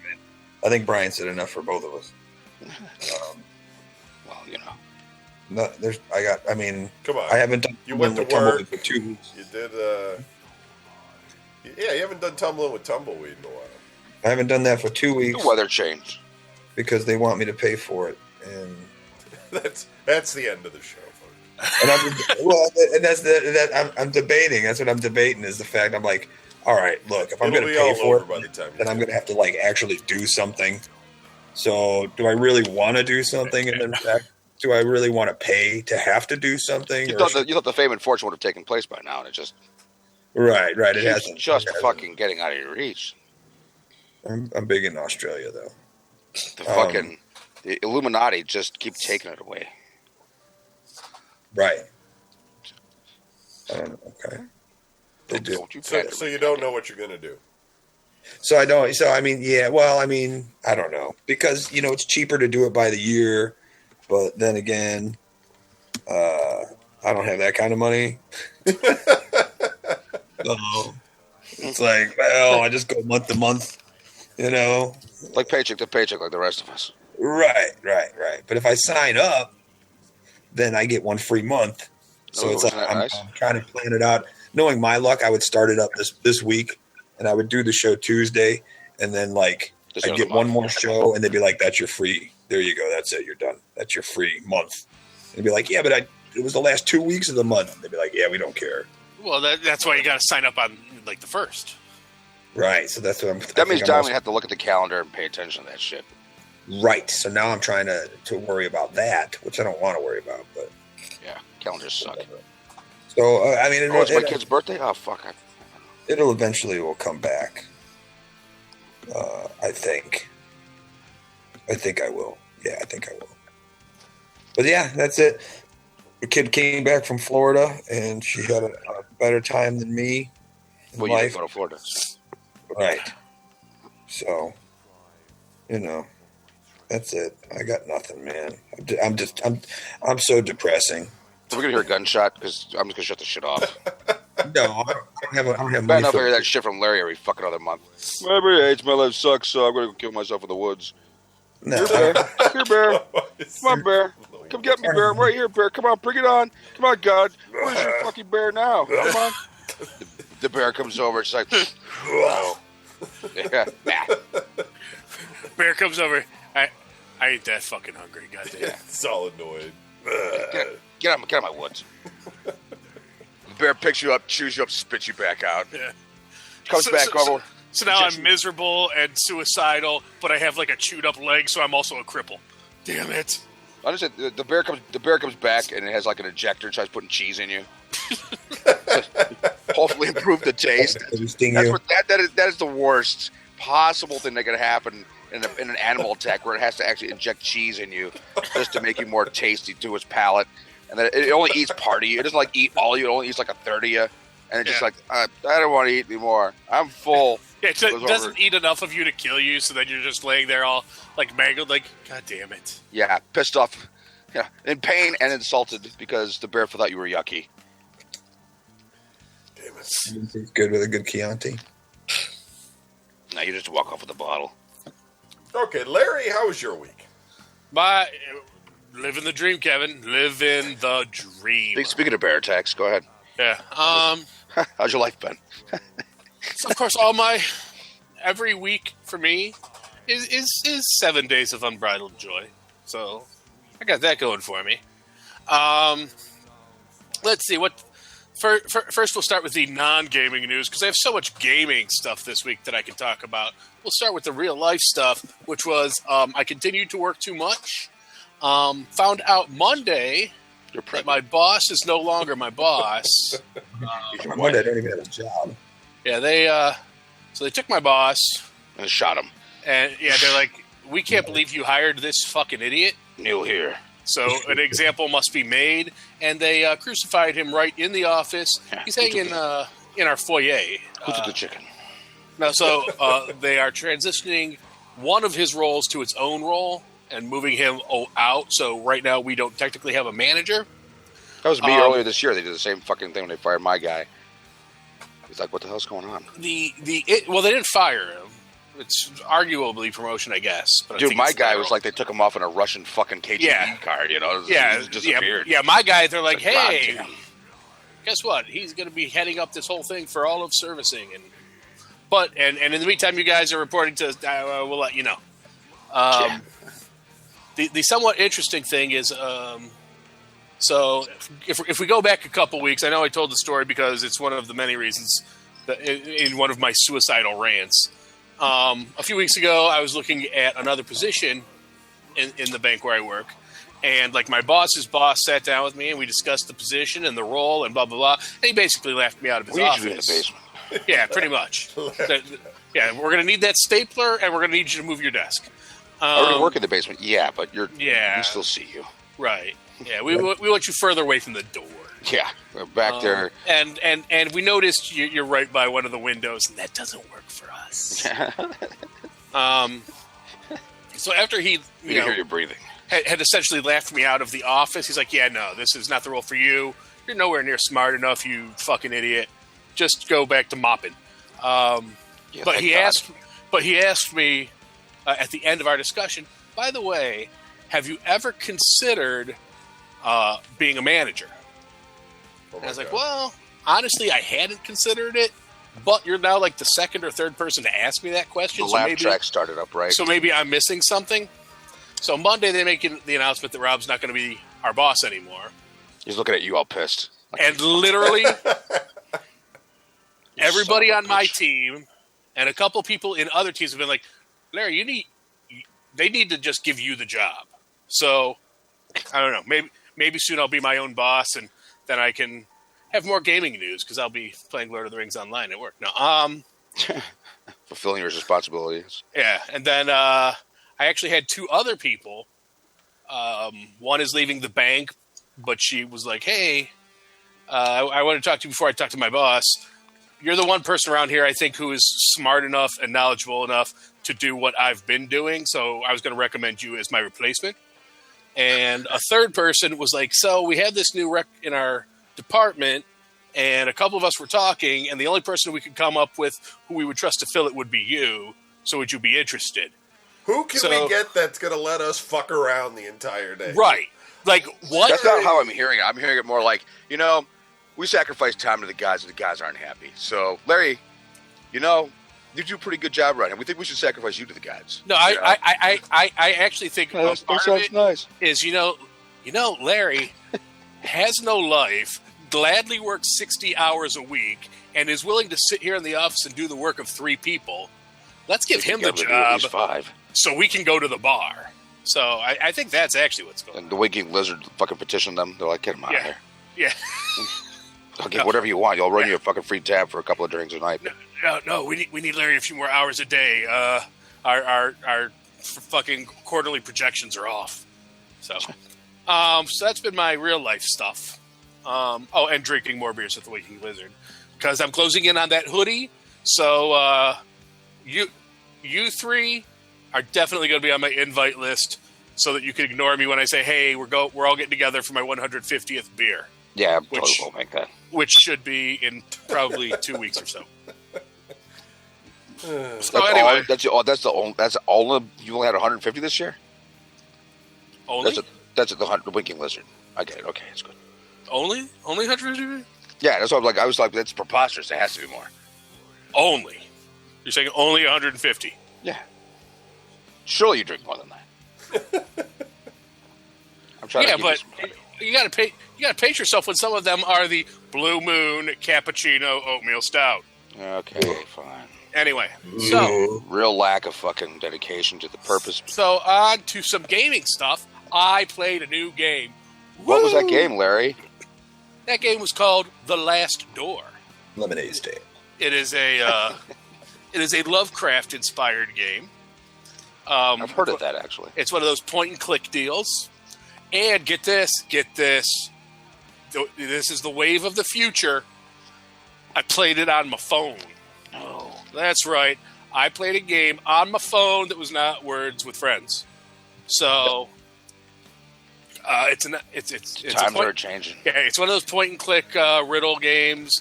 [SPEAKER 3] I think Brian said enough for both of us.
[SPEAKER 1] Well,
[SPEAKER 3] No, I mean,
[SPEAKER 2] come on.
[SPEAKER 3] I haven't done.
[SPEAKER 2] You went to work
[SPEAKER 3] for 2 weeks.
[SPEAKER 2] You did. Yeah, you haven't done tumbling with tumbleweed in a while.
[SPEAKER 3] I haven't done that for 2 weeks.
[SPEAKER 1] The weather changed
[SPEAKER 3] because they want me to pay for it, and
[SPEAKER 2] that's the end of the show, folks.
[SPEAKER 3] And I'm debating. That's what I'm debating is the fact. I'm like, all right, look, if I'm going to pay for it, then I'm going to have to like actually do something. So, do I really want to do something? And in fact, do I really want to pay to have to do something?
[SPEAKER 1] You thought the fame and fortune would have taken place by now, and it just
[SPEAKER 3] right. It hasn't.
[SPEAKER 1] Just fucking getting out of your reach.
[SPEAKER 3] I'm big in Australia though.
[SPEAKER 1] The Illuminati just keep taking it away.
[SPEAKER 3] Right. Okay. They do.
[SPEAKER 2] So you don't know what you're going to do.
[SPEAKER 3] So I don't. So I mean, yeah. Well, I mean, I don't know because it's cheaper to do it by the year, but then again, I don't have that kind of money. So it's like, well, I just go month to month.
[SPEAKER 1] Like paycheck to paycheck, like the rest of us.
[SPEAKER 3] Right. But if I sign up, then I get one free month. So it's like I'm trying to plan it out. Knowing my luck, I would start it up this week, and I would do the show Tuesday, and then like I'd get one more show, and they'd be like, "That's your free. There you go. That's it. You're done. That's your free month." And they'd be like, "Yeah, but it was the last 2 weeks of the month." They'd be like, "Yeah, we don't care."
[SPEAKER 4] Well, that's why you got to sign up on like the first.
[SPEAKER 3] Right. So that's what I'm.
[SPEAKER 1] That means Don would have to look at the calendar and pay attention to that shit.
[SPEAKER 3] Right. So now I'm trying to worry about that, which I don't want to worry about, but
[SPEAKER 1] yeah, calendars suck.
[SPEAKER 3] So I mean,
[SPEAKER 1] it's my kid's birthday. Oh fuck!
[SPEAKER 3] It'll eventually will come back. I think. I think I will. Yeah, I think I will. But yeah, that's it. The kid came back from Florida, and she had a better time than me.
[SPEAKER 1] Well, you didn't go to Florida,
[SPEAKER 3] right? So, that's it. I got nothing, man. I'm so depressing.
[SPEAKER 1] So we're gonna hear a gunshot because I'm just gonna shut the shit off.
[SPEAKER 3] No, I don't have money.
[SPEAKER 1] Bad enough to hear that shit from Larry every fucking other month. Everybody hates my life sucks, so I'm gonna go kill myself in the woods.
[SPEAKER 3] No,
[SPEAKER 1] here, Bear. Here, Bear. Come on, Bear. Come get me, Bear. I'm right here, Bear. Come on, bring it on. Come on, God. Where's your fucking bear now? Come on. The bear comes over. It's like, wow. Yeah.
[SPEAKER 4] Bear comes over. I ain't that fucking hungry. Goddamn.
[SPEAKER 2] Yeah, it's all annoyed.
[SPEAKER 1] Get out of my woods. The bear picks you up, chews you up, spits you back out.
[SPEAKER 4] Yeah.
[SPEAKER 1] Comes back over.
[SPEAKER 4] So now I'm miserable and suicidal, but I have like a chewed up leg, so I'm also a cripple. Damn it.
[SPEAKER 1] I understand. The bear comes back and it has like an ejector and tries putting cheese in you. Hopefully improve the taste. That is the worst possible thing that could happen in an animal attack where it has to actually inject cheese in you just to make you more tasty to its palate. And then it only eats part of you. It doesn't like eat all of you. It only eats like a third of you. And it's just like, I don't want to eat anymore. I'm full.
[SPEAKER 4] Yeah, it doesn't eat enough of you to kill you, so then you're just laying there all like mangled, like, God damn it.
[SPEAKER 1] Yeah, pissed off. Yeah, in pain and insulted because the bear thought you were yucky.
[SPEAKER 2] Damn it.
[SPEAKER 3] It's good with a good Chianti.
[SPEAKER 1] Now you just walk off with a bottle.
[SPEAKER 2] Okay, Larry, how was your week?
[SPEAKER 4] Living the dream, Kevin. Living the dream.
[SPEAKER 1] Speaking of bear attacks, go ahead.
[SPEAKER 4] Yeah.
[SPEAKER 1] How's your life been?
[SPEAKER 4] So of course, every week for me is 7 days of unbridled joy. So I got that going for me. Let's see what First, we'll start with the non-gaming news because I have so much gaming stuff this week that I can talk about. We'll start with the real-life stuff, which was I continued to work too much. Found out Monday that my boss is no longer my boss.
[SPEAKER 3] Monday, I don't even have a job.
[SPEAKER 4] Yeah, so they took my boss
[SPEAKER 1] and shot him.
[SPEAKER 4] And yeah, they're like, we can't believe you hired this fucking idiot.
[SPEAKER 1] Neil here.
[SPEAKER 4] So an example must be made, and they crucified him right in the office. He's hanging in our foyer.
[SPEAKER 1] Who took the chicken?
[SPEAKER 4] No, so they are transitioning one of his roles to its own role and moving him out. So right now we don't technically have a manager.
[SPEAKER 1] That was me earlier this year. They did the same fucking thing when they fired my guy. He's like, what the hell's going on?
[SPEAKER 4] Well, they didn't fire him. It's arguably promotion, I guess. But
[SPEAKER 1] dude, my guy was like they took him off in a Russian fucking KGB card, you know? He just disappeared.
[SPEAKER 4] Yeah, my guy, they're like, hey, guess what? He's going to be heading up this whole thing for all of servicing. And in the meantime, you guys are reporting to, we'll let you know. The somewhat interesting thing is, so if we go back a couple weeks, I know I told the story because it's one of the many reasons that in one of my suicidal rants. A few weeks ago, I was looking at another position in the bank where I work, and like my boss's boss sat down with me and we discussed the position and the role and blah blah blah. And he basically laughed me out of his office.
[SPEAKER 1] We need you in the basement.
[SPEAKER 4] Yeah, pretty much. Yeah, we're gonna need that stapler and we're gonna need you to move your desk.
[SPEAKER 1] I already work in the basement. Yeah, but we still see you.
[SPEAKER 4] Right. Yeah, we want you further away from the door.
[SPEAKER 1] Yeah, we're back there.
[SPEAKER 4] And we noticed you're right by one of the windows, and that doesn't work for us. So after he
[SPEAKER 1] hear you breathing,
[SPEAKER 4] had essentially laughed me out of the office, he's like, yeah, no, this is not the role for you. You're nowhere near smart enough, you fucking idiot. Just go back to mopping. But he asked me at the end of our discussion, by the way, have you ever considered being a manager? And I was like, well, honestly, I hadn't considered it, but you're now like the second or third person to ask me that question.
[SPEAKER 1] The laugh track started up, right?
[SPEAKER 4] So maybe I'm missing something. So Monday they make the announcement that Rob's not going to be our boss anymore.
[SPEAKER 1] He's looking at you all pissed.
[SPEAKER 4] And literally everybody on my team and a couple people in other teams have been like, Larry, they need to just give you the job. So I don't know. Maybe soon I'll be my own boss and then I can have more gaming news because I'll be playing Lord of the Rings online at work. No,
[SPEAKER 1] fulfilling your responsibilities.
[SPEAKER 4] Yeah, and then I actually had two other people. One is leaving the bank, but she was like, "Hey, I want to talk to you before I talk to my boss. You're the one person around here I think who is smart enough and knowledgeable enough to do what I've been doing. So I was going to recommend you as my replacement." And a third person was like, so we have this new rec in our department, and a couple of us were talking, and the only person we could come up with who we would trust to fill it would be you. So would you be interested?
[SPEAKER 2] Who can we get that's going to let us fuck around the entire day?
[SPEAKER 4] Right. Like, what?
[SPEAKER 1] That's not how I'm hearing it. I'm hearing it more like, we sacrifice time to the guys, and the guys aren't happy. So, Larry, you do a pretty good job right now. We think we should sacrifice you to the guys.
[SPEAKER 4] No, I actually think part of it nice. Is, Larry has no life, gladly works 60 hours a week, and is willing to sit here in the office and do the work of 3 people. Let's give him the job
[SPEAKER 1] at least 5.
[SPEAKER 4] So we can go to the bar. So I think that's actually what's going on.
[SPEAKER 1] And the Winking Lizard fucking petitioned them. They're like, get him out of here.
[SPEAKER 4] Yeah.
[SPEAKER 1] I'll get whatever you want. You'll run you a fucking free tab for a couple of drinks a night.
[SPEAKER 4] No, we need Larry a few more hours a day. Our fucking quarterly projections are off. So that's been my real life stuff. And drinking more beers with the Waking Lizard because I'm closing in on that hoodie. So you 3 are definitely going to be on my invite list so that you can ignore me when I say, hey, we're all getting together for my 150th beer.
[SPEAKER 1] Yeah, totally won't make that.
[SPEAKER 4] Which should be in probably 2 weeks or so.
[SPEAKER 1] Anyway, that's all. You only had 150 this year.
[SPEAKER 4] Only
[SPEAKER 1] that's the Winking Lizard. I get it. Okay, it's good.
[SPEAKER 4] Only 150.
[SPEAKER 1] Yeah, that's what I'm like. I was like, that's preposterous. It has to be more.
[SPEAKER 4] Only. You're saying only 150?
[SPEAKER 1] Yeah. Surely you drink more than that. I'm trying to give
[SPEAKER 4] but you got to pay. You got to pace yourself when some of them are the Blue Moon Cappuccino Oatmeal Stout.
[SPEAKER 1] Okay, fine.
[SPEAKER 4] Anyway, so
[SPEAKER 1] real lack of fucking dedication to the purpose.
[SPEAKER 4] So on to some gaming stuff. I played a new game.
[SPEAKER 1] What was that game, Larry?
[SPEAKER 4] That game was called The Last Door.
[SPEAKER 3] Lemonade Stand.
[SPEAKER 4] It is a Lovecraft inspired game.
[SPEAKER 1] I've heard of that actually.
[SPEAKER 4] It's one of those point and click deals. And get this. This is the wave of the future. I played it on my phone.
[SPEAKER 1] Oh,
[SPEAKER 4] that's right. I played a game on my phone that was not Words with Friends. So
[SPEAKER 1] times are changing.
[SPEAKER 4] Yeah, it's one of those point and click riddle games.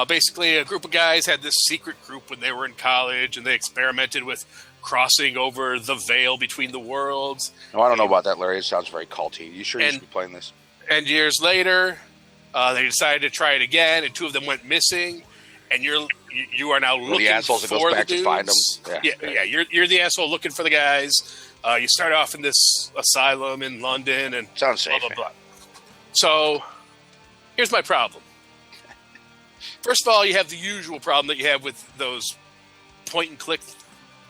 [SPEAKER 4] Basically, a group of guys had this secret group when they were in college, and they experimented with crossing over the veil between the worlds.
[SPEAKER 1] No, I don't know about that, Larry. It sounds very culty. You sure you should be playing this?
[SPEAKER 4] And years later, they decided to try it again, and two of them went missing. And you are now looking
[SPEAKER 1] the assholes that
[SPEAKER 4] for
[SPEAKER 1] goes back
[SPEAKER 4] the dudes.
[SPEAKER 1] To find them.
[SPEAKER 4] Yeah. You're the asshole looking for the guys. You start off in this asylum in London, and
[SPEAKER 1] sounds safe.
[SPEAKER 4] Blah, blah, blah. So here's my problem. First of all, you have the usual problem that you have with those point and click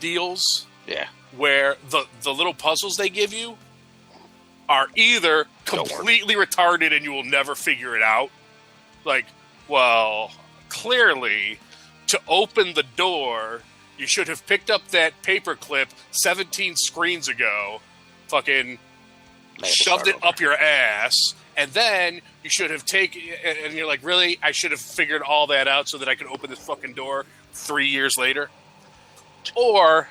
[SPEAKER 4] deals.
[SPEAKER 1] Yeah.
[SPEAKER 4] Where the little puzzles they give you are either completely retarded and you will never figure it out. Like, well, clearly, to open the door, you should have picked up that paperclip 17 screens ago, fucking shoved it up your ass, and then you should have taken... And you're like, really? I should have figured all that out so that I could open this fucking door 3 years later? Or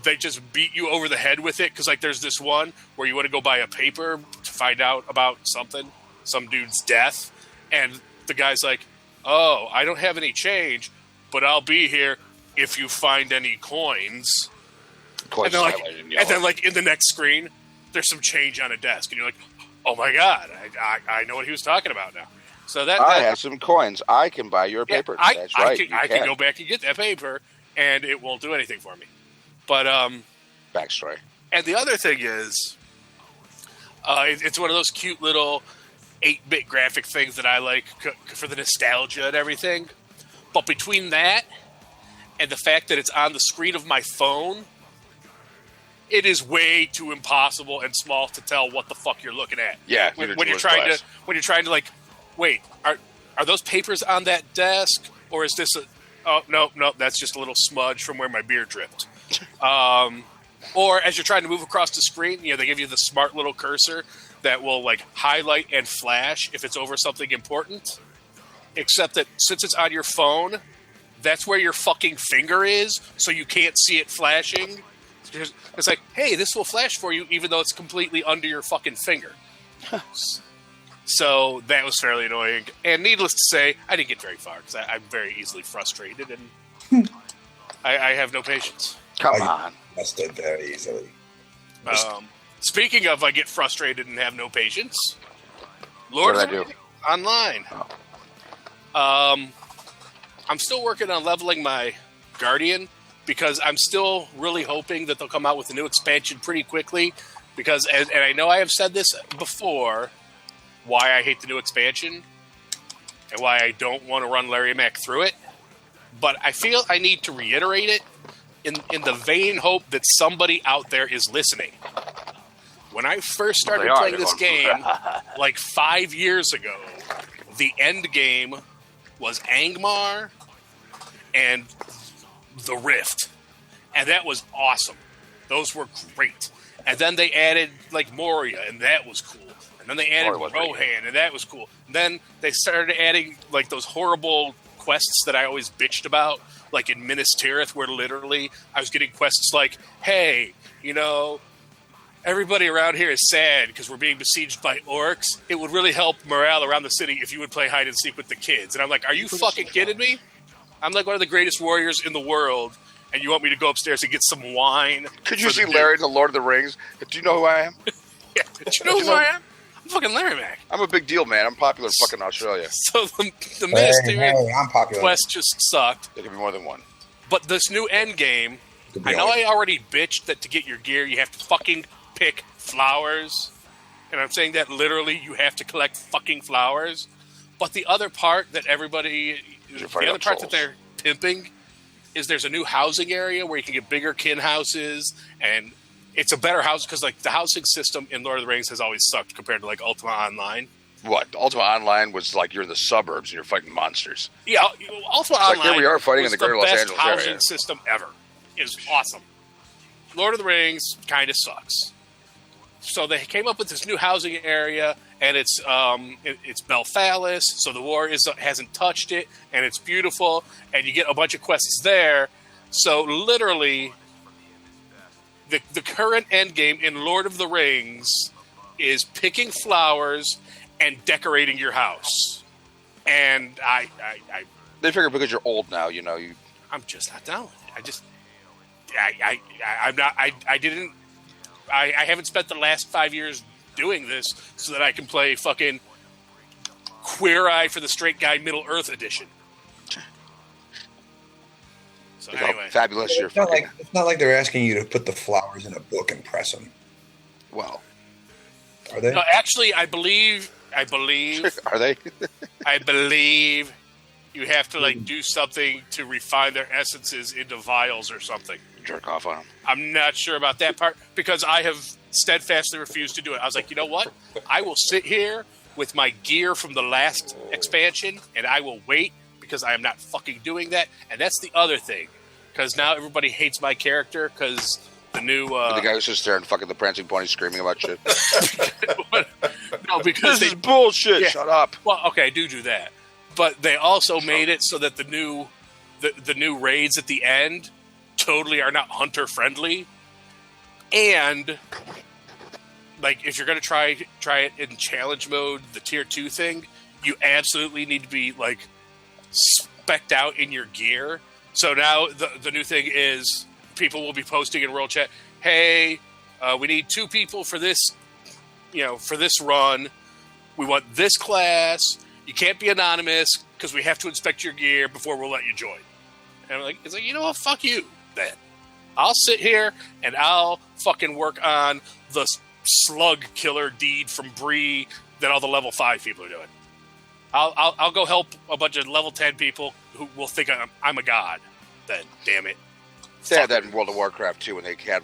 [SPEAKER 4] they just beat you over the head with it, because like there's this one where you want to go buy a paper to find out about something, some dude's death, and the guy's like, oh, I don't have any change, but I'll be here if you find any coins. And then, like, in the next screen, there's some change on a desk, and you're like, oh my god, I know what he was talking about now. So
[SPEAKER 1] I have some coins. I can buy your paper. That's right.
[SPEAKER 4] I can go back and get that paper, and it won't do anything for me. But
[SPEAKER 1] backstory.
[SPEAKER 4] And the other thing is, it's one of those cute little 8-bit graphic things that I like for the nostalgia and everything. But between that and the fact that it's on the screen of my phone, it is way too impossible and small to tell what the fuck you're looking at.
[SPEAKER 1] Yeah,
[SPEAKER 4] when you're trying to like, wait, are those papers on that desk, or is this a? Oh no, that's just a little smudge from where my beer dripped. Or as you're trying to move across the screen, they give you the smart little cursor that will like highlight and flash if it's over something important. Except that since it's on your phone, that's where your fucking finger is, so you can't see it flashing. It's like, hey, this will flash for you, even though it's completely under your fucking finger. So that was fairly annoying. And needless to say, I didn't get very far, because I'm very easily frustrated, and I have no patience.
[SPEAKER 1] Come on.
[SPEAKER 3] Busted very easily.
[SPEAKER 4] Speaking of I get frustrated and have no patience,
[SPEAKER 1] Lord of the Rings
[SPEAKER 4] Online. I'm still working on leveling my Guardian, because I'm still really hoping that they'll come out with a new expansion pretty quickly, because, and I know I have said this before, why I hate the new expansion, and why I don't want to run Larry Mac through it, but I feel I need to reiterate it in the vain hope that somebody out there is listening. When I first started playing this game, like 5 years ago, the end game was Angmar and the Rift. And that was awesome. Those were great. And then they added, like, Moria, and that was cool. And then they added Rohan, and that was cool. And then they started adding, like, those horrible quests that I always bitched about, like in Minas Tirith, where literally I was getting quests like, hey, everybody around here is sad because we're being besieged by orcs. It would really help morale around the city if you would play hide and seek with the kids. And I'm like, are you fucking kidding me? I'm like one of the greatest warriors in the world, and you want me to go upstairs and get some wine?
[SPEAKER 1] Could you see Larry in the Lord of the Rings? Do you know who I am?
[SPEAKER 4] Yeah. Do you know who I am? I'm fucking Larry Mac.
[SPEAKER 1] I'm a big deal, man. I'm popular in fucking Australia.
[SPEAKER 4] So the Minas Tirith quest just sucked.
[SPEAKER 1] There could be more than one.
[SPEAKER 4] But this new end game, I know I already bitched that to get your gear you have to fucking pick flowers and I'm saying that literally, you have to collect fucking flowers. But the other part that that they're pimping is there's a new housing area where you can get bigger kin houses, and it's a better house because like the housing system in Lord of the Rings has always sucked compared to like Ultima Online.
[SPEAKER 1] What? Ultima Online was like you're in the suburbs and you're fighting monsters.
[SPEAKER 4] Yeah, Ultima Online.
[SPEAKER 1] Like here we are fighting in the greater Los Angeles area. The best housing
[SPEAKER 4] system ever. Is awesome. Lord of the Rings kind of sucks. So they came up with this new housing area, and it's Belfalis, so the war hasn't touched it, and it's beautiful, and you get a bunch of quests there. So literally, the current end game in Lord of the Rings is picking flowers and decorating your house. And
[SPEAKER 1] they figure because you're old now,
[SPEAKER 4] I'm just not down with it. I haven't spent the last 5 years doing this so that I can play fucking Queer Eye for the Straight Guy Middle Earth edition. So anyway,
[SPEAKER 1] fabulous!
[SPEAKER 3] It's not like they're asking you to put the flowers in a book and press them.
[SPEAKER 1] Well,
[SPEAKER 3] are they?
[SPEAKER 4] No, actually, I believe.
[SPEAKER 1] Are they?
[SPEAKER 4] I believe you have to do something to refine their essences into vials or something.
[SPEAKER 1] Jerk off on them.
[SPEAKER 4] I'm not sure about that part because I have steadfastly refused to do it. I was like, you know what? I will sit here with my gear from the last expansion and I will wait because I am not fucking doing that. And that's the other thing because now everybody hates my character because the new...
[SPEAKER 1] the guy who's just there and fucking the prancing pony screaming about shit.
[SPEAKER 4] No, because
[SPEAKER 1] this is bullshit. Yeah. Shut up.
[SPEAKER 4] Well, okay, I do that. But they also made it so that the new raids at the end totally are not hunter friendly, and if you're gonna try it in challenge mode, the tier 2 thing, you absolutely need to be specced out in your gear. So now the new thing is people will be posting in World Chat, hey, we need 2 people for this, for this run. We want this class. You can't be anonymous because we have to inspect your gear before we'll let you join. And it's like, you know what? Fuck you, then. I'll sit here and I'll fucking work on the slug killer deed from Bree that all the level 5 people are doing. I'll go help a bunch of level 10 people who will think I'm a god. Then, damn it.
[SPEAKER 1] They had that in World of Warcraft too, when they had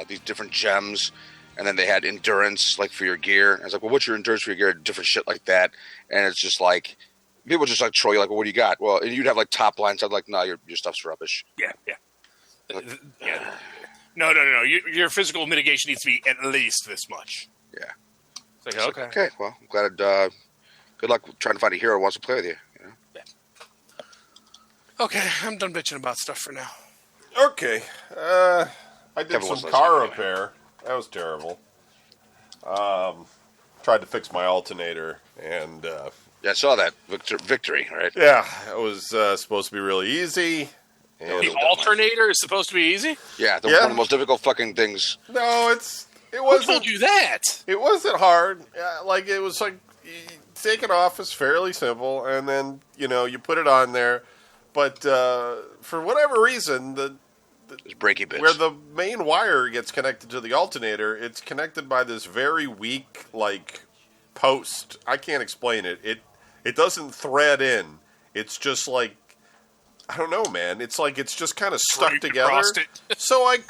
[SPEAKER 1] these different gems, and then they had endurance for your gear. And I was like, well, what's your endurance for your gear? Different shit like that, and it's just people just troll you well, what do you got? Well, and you'd have top lines. I'd no, your stuff's rubbish.
[SPEAKER 4] Yeah. Yeah. No. Your physical mitigation needs to be at least this much.
[SPEAKER 1] Yeah.
[SPEAKER 4] It's okay.
[SPEAKER 1] Okay. Well, I'm glad. Good luck trying to find a hero who wants to play with you.
[SPEAKER 4] Yeah. Okay, I'm done bitching about stuff for now.
[SPEAKER 2] Okay. I did some car repair. That was terrible. Tried to fix my alternator and.
[SPEAKER 1] Yeah, I saw that victory, right?
[SPEAKER 2] Yeah, it was supposed to be really easy. And
[SPEAKER 4] the alternator is supposed to be easy?
[SPEAKER 1] Yeah, one of the most difficult fucking things.
[SPEAKER 2] No, it wasn't.
[SPEAKER 4] Who told you that?
[SPEAKER 2] It wasn't hard. It was take it off is fairly simple, and then you put it on there. But for whatever reason,
[SPEAKER 1] there's breaky bits.
[SPEAKER 2] Where the main wire gets connected to the alternator, it's connected by this very weak post. I can't explain it. It doesn't thread in. It's just I don't know, man. It's it's just kind of stuck together. So I'm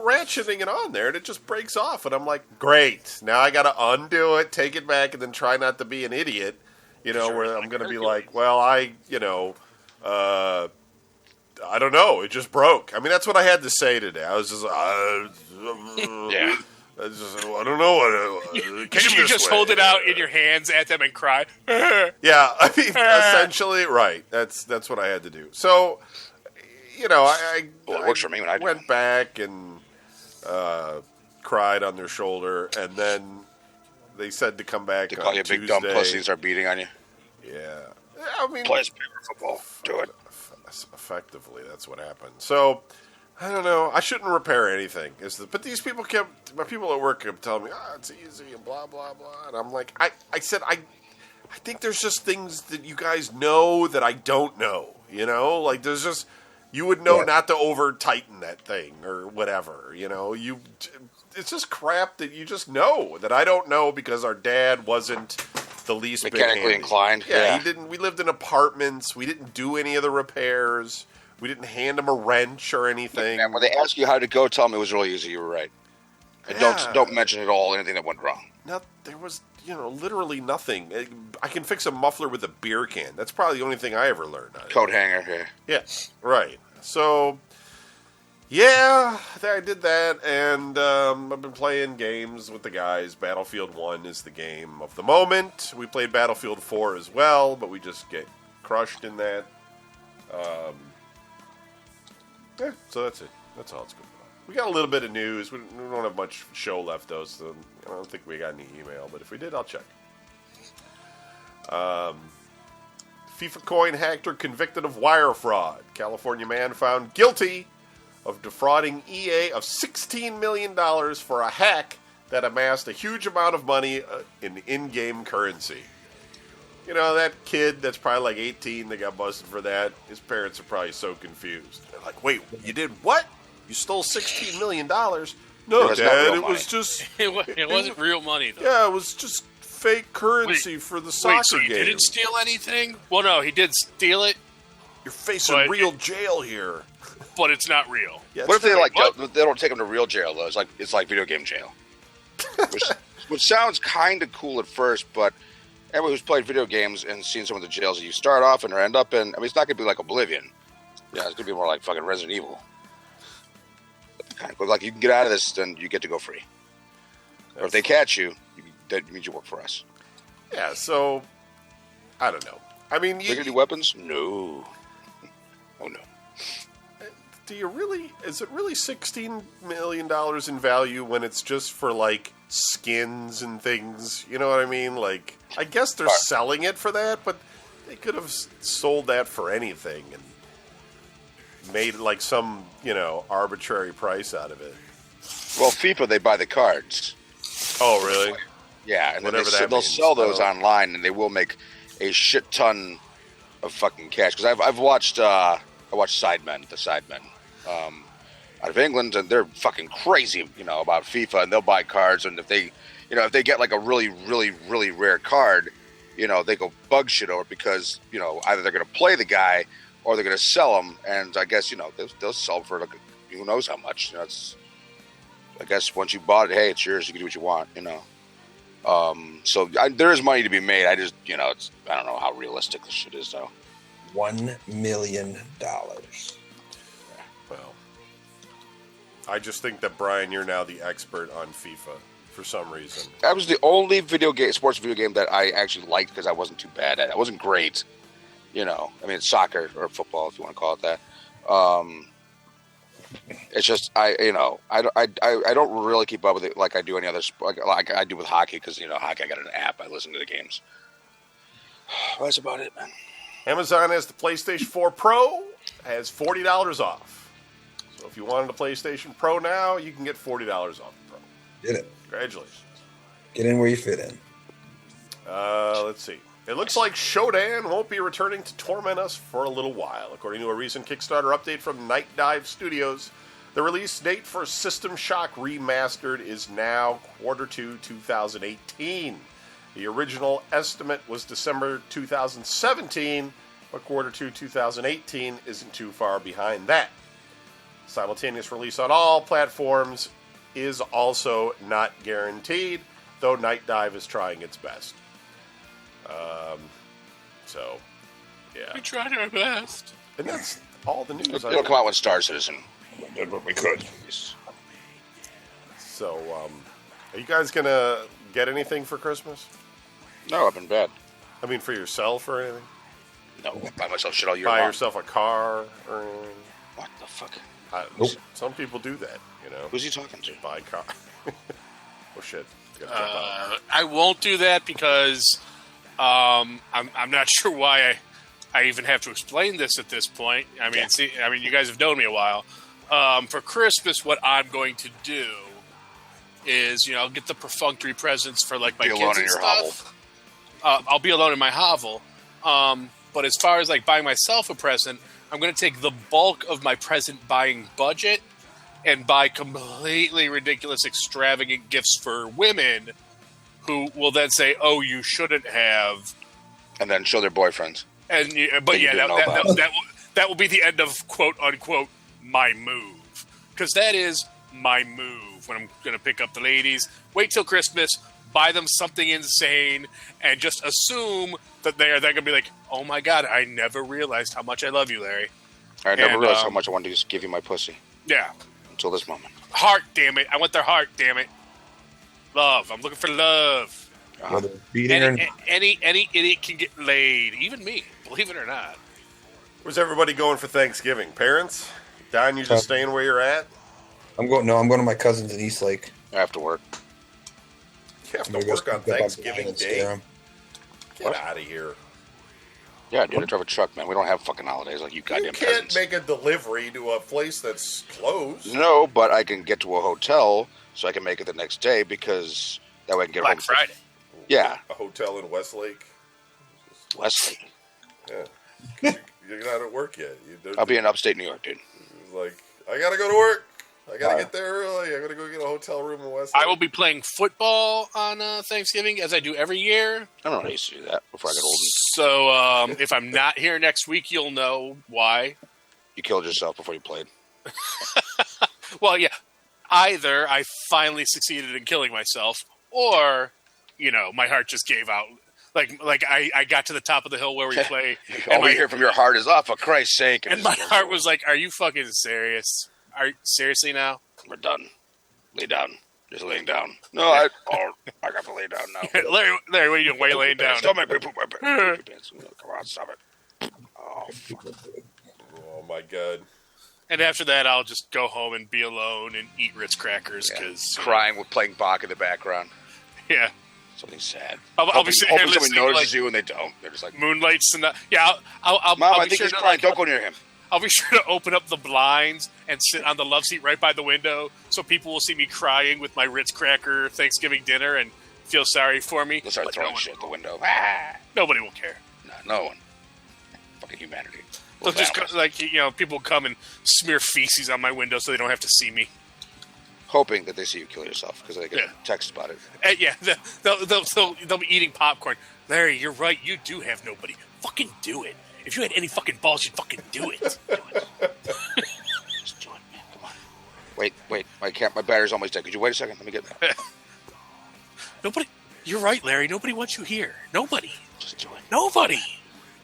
[SPEAKER 2] ratcheting it on there, and it just breaks off. And I'm like, great. Now I got to undo it, take it back, and then try not to be an idiot. Where I'm going to be well, I don't know. It just broke. I mean, that's what I had to say today. I was just,
[SPEAKER 1] yeah.
[SPEAKER 2] I don't know what it came
[SPEAKER 4] you just hold it out in your hands at them and cry.
[SPEAKER 2] Yeah, I mean, essentially, right. That's what I had to do. So, I
[SPEAKER 1] works for me when I
[SPEAKER 2] went back and cried on their shoulder, and then they said to come back.
[SPEAKER 1] They call you a big dumb pussy and start beating on you.
[SPEAKER 2] Yeah, I mean,
[SPEAKER 1] play football. Do it.
[SPEAKER 2] Effectively, that's what happened. So. I don't know. I shouldn't repair anything. But these people my people at work kept telling me, it's easy and blah, blah, blah. And I'm like, I said, I think there's just things that you guys know that I don't know. There's just, you would know not to over tighten that thing or whatever. just crap that you just know that I don't know because our dad wasn't the least
[SPEAKER 1] mechanically inclined.
[SPEAKER 2] Yeah, he didn't. We lived in apartments. We didn't do any of the repairs. We didn't hand him a wrench or anything.
[SPEAKER 1] And when they ask you how to go, tell them it was really easy. You were right. And don't mention at all anything that went wrong.
[SPEAKER 2] No, there was literally nothing. I can fix a muffler with a beer can. That's probably the only thing I ever learned.
[SPEAKER 1] Coat hanger. Yeah.
[SPEAKER 2] Yes. Right. So. Yeah, I did that, and I've been playing games with the guys. Battlefield 1 is the game of the moment. We played Battlefield 4 as well, but we just get crushed in that. Yeah, so that's it. That's all it's going on. We got a little bit of news. We don't have much show left, though, so I don't think we got any email, but if we did, I'll check. FIFA coin hacker convicted of wire fraud. California man found guilty of defrauding EA of $16 million for a hack that amassed a huge amount of money in in-game currency. That kid that's probably like 18 that got busted for that, his parents are probably so confused. They're like, wait, you did what? You stole $16 million? No, Dad, it was just...
[SPEAKER 4] it wasn't real money, though.
[SPEAKER 2] Yeah, it was just fake currency for the soccer game.
[SPEAKER 4] So you didn't steal anything? Well, no, he did steal it.
[SPEAKER 2] You're facing real jail here.
[SPEAKER 4] But it's not real.
[SPEAKER 2] Yeah,
[SPEAKER 1] what if they they don't take him to real jail though? It's like video game jail, which sounds kind of cool at first, but everyone who's played video games and seen some of the jails that you start off and or end up in, it's not gonna be like Oblivion. Yeah, it's gonna be more like fucking Resident Evil. Kind of cool. Like you can get out of this, then you get to go free. Or if they catch you, that means you work for us.
[SPEAKER 2] Yeah. So I don't know. I mean,
[SPEAKER 1] they gonna do weapons? No. Oh no.
[SPEAKER 2] Is it really $16 million in value when it's just for, like, skins and things? You know what I mean? Like, I guess they're selling it for that, but they could have sold that for anything and made, like, some, arbitrary price out of it.
[SPEAKER 1] Well, FIFA, they buy the cards.
[SPEAKER 2] Oh, really?
[SPEAKER 1] Yeah, and they'll sell those online, and they will make a shit ton of fucking cash. Because I've watched... I watched the Sidemen, out of England, and they're fucking crazy, about FIFA, and they'll buy cards, and if they get like a really, really, really rare card, they go bug shit over it because, either they're going to play the guy or they're going to sell him, and I guess, they'll sell for like who knows how much. I guess once you bought it, hey, it's yours, you can do what you want, So there is money to be made. I just, I don't know how realistic this shit is, though.
[SPEAKER 3] $1 million.
[SPEAKER 2] Well, I just think that, Brian, you're now the expert on FIFA for some reason.
[SPEAKER 1] That was the only sports video game that I actually liked because I wasn't too bad at it. I wasn't great. It's soccer or football, if you want to call it that. It's just, I don't really keep up with it like I do any other sport, like I do with hockey because, hockey, I got an app. I listen to the games. That's about it, man.
[SPEAKER 2] Amazon has the PlayStation 4 Pro, has $40 off. So if you wanted a PlayStation Pro now, you can get $40 off the Pro.
[SPEAKER 3] Get it.
[SPEAKER 2] Congratulations.
[SPEAKER 3] Get in where you fit in.
[SPEAKER 2] Let's see. It looks like Shodan won't be returning to torment us for a little while. According to a recent Kickstarter update from Night Dive Studios, the release date for System Shock Remastered is now Q2 2018. The original estimate was December 2017, but Q2 2018 isn't too far behind that. Simultaneous release on all platforms is also not guaranteed, though Night Dive is trying its best. Yeah.
[SPEAKER 4] We tried our best.
[SPEAKER 2] And that's all the news.
[SPEAKER 1] It'll come out with Star Citizen.
[SPEAKER 3] We did what we could.
[SPEAKER 2] So, are you guys going to get anything for Christmas?
[SPEAKER 1] No, I've been bad.
[SPEAKER 2] I mean, for yourself or anything?
[SPEAKER 1] No, buy myself shit all year long.
[SPEAKER 2] Buy yourself a car or anything?
[SPEAKER 1] What the fuck?
[SPEAKER 2] Nope. Some people do that,
[SPEAKER 1] Who's he talking to?
[SPEAKER 2] Buy a car. Oh, shit.
[SPEAKER 4] I won't do that because I'm not sure why I even have to explain this at this point. I mean, you guys have known me a while. For Christmas, what I'm going to do is, I'll get the perfunctory presents for like my kids and stuff. I'll be alone in my hovel. But as far as like buying myself a present, I'm going to take the bulk of my present buying budget and buy completely ridiculous, extravagant gifts for women who will then say, "Oh, you shouldn't have,"
[SPEAKER 1] and then show their boyfriends.
[SPEAKER 4] And that will be the end of quote unquote my move, because that is my move when I'm going to pick up the ladies. Wait till Christmas, buy them something insane, and just assume that they're going to be like, "Oh my God, I never realized how much I love you, Larry.
[SPEAKER 1] I never realized how much I wanted to just give you my pussy."
[SPEAKER 4] Yeah.
[SPEAKER 1] Until this moment.
[SPEAKER 4] Heart, damn it! I want their heart, damn it. Love. I'm looking for love. Any idiot can get laid, even me. Believe it or not.
[SPEAKER 2] Where's everybody going for Thanksgiving? Parents? Don, you just staying where you're at?
[SPEAKER 3] I'm going to my cousins in Eastlake.
[SPEAKER 1] I have to work.
[SPEAKER 2] You have to work on Thanksgiving Day. Get out of here.
[SPEAKER 1] Yeah, dude, I drive a truck, man. We don't have fucking holidays like you goddamn
[SPEAKER 2] can't make a delivery to a place that's closed.
[SPEAKER 1] No, but I can get to a hotel so I can make it the next day because that way I can get
[SPEAKER 4] Black Friday.
[SPEAKER 1] Yeah.
[SPEAKER 2] A hotel in Westlake.
[SPEAKER 1] Westlake.
[SPEAKER 2] Yeah. You're not at work yet.
[SPEAKER 1] I'll be in upstate New York, dude.
[SPEAKER 2] Like, I gotta go to work. I gotta get there early. I gotta go get a hotel room in Westlake.
[SPEAKER 4] I will be playing football on Thanksgiving, as I do every year.
[SPEAKER 1] I don't know. I used to do that before I got old.
[SPEAKER 4] So if I'm not here next week, you'll know why.
[SPEAKER 1] You killed yourself before you played.
[SPEAKER 4] Well, yeah. Either I finally succeeded in killing myself, or my heart just gave out. Like I got to the top of the hill where we play.
[SPEAKER 1] All we hear from your heart is, "Oh, for Christ's sake!"
[SPEAKER 4] And my heart was like, "Are you fucking serious? Seriously now?
[SPEAKER 1] We're done. Lay down. Just laying down." No, I got to lay down now.
[SPEAKER 4] Larry, what are you doing? Why are you laying down?
[SPEAKER 1] Don't make me poop my pants. Come on, stop it. Oh, fuck.
[SPEAKER 2] Oh my God.
[SPEAKER 4] And after that, I'll just go home and be alone and eat Ritz crackers because
[SPEAKER 1] crying with playing Bach in the background.
[SPEAKER 4] Yeah.
[SPEAKER 1] Something sad.
[SPEAKER 4] I'll be sitting here listening.
[SPEAKER 1] Somebody notices you and they don't. They're just like
[SPEAKER 4] Moonlights and that. Yeah, I'll
[SPEAKER 1] Mom,
[SPEAKER 4] I'll
[SPEAKER 1] I think he's crying. Don't go near him.
[SPEAKER 4] I'll be sure to open up the blinds and sit on the love seat right by the window so people will see me crying with my Ritz cracker Thanksgiving dinner and feel sorry for me.
[SPEAKER 1] They'll start throwing shit at the window.
[SPEAKER 4] Nobody will care.
[SPEAKER 1] No one. Fucking humanity.
[SPEAKER 4] They'll just people come and smear feces on my window so they don't have to see me.
[SPEAKER 1] Hoping that they see you kill yourself because they get a text about it.
[SPEAKER 4] Yeah, they'll be eating popcorn. Larry, you're right. You do have nobody. Fucking do it. If you had any fucking balls, you'd fucking do it.
[SPEAKER 1] Just do it, man. Come on. Wait. My battery's almost dead. Could you wait a second? Let me get that.
[SPEAKER 4] Nobody. You're right, Larry. Nobody wants you here. Nobody.
[SPEAKER 1] Just do it.
[SPEAKER 4] Nobody.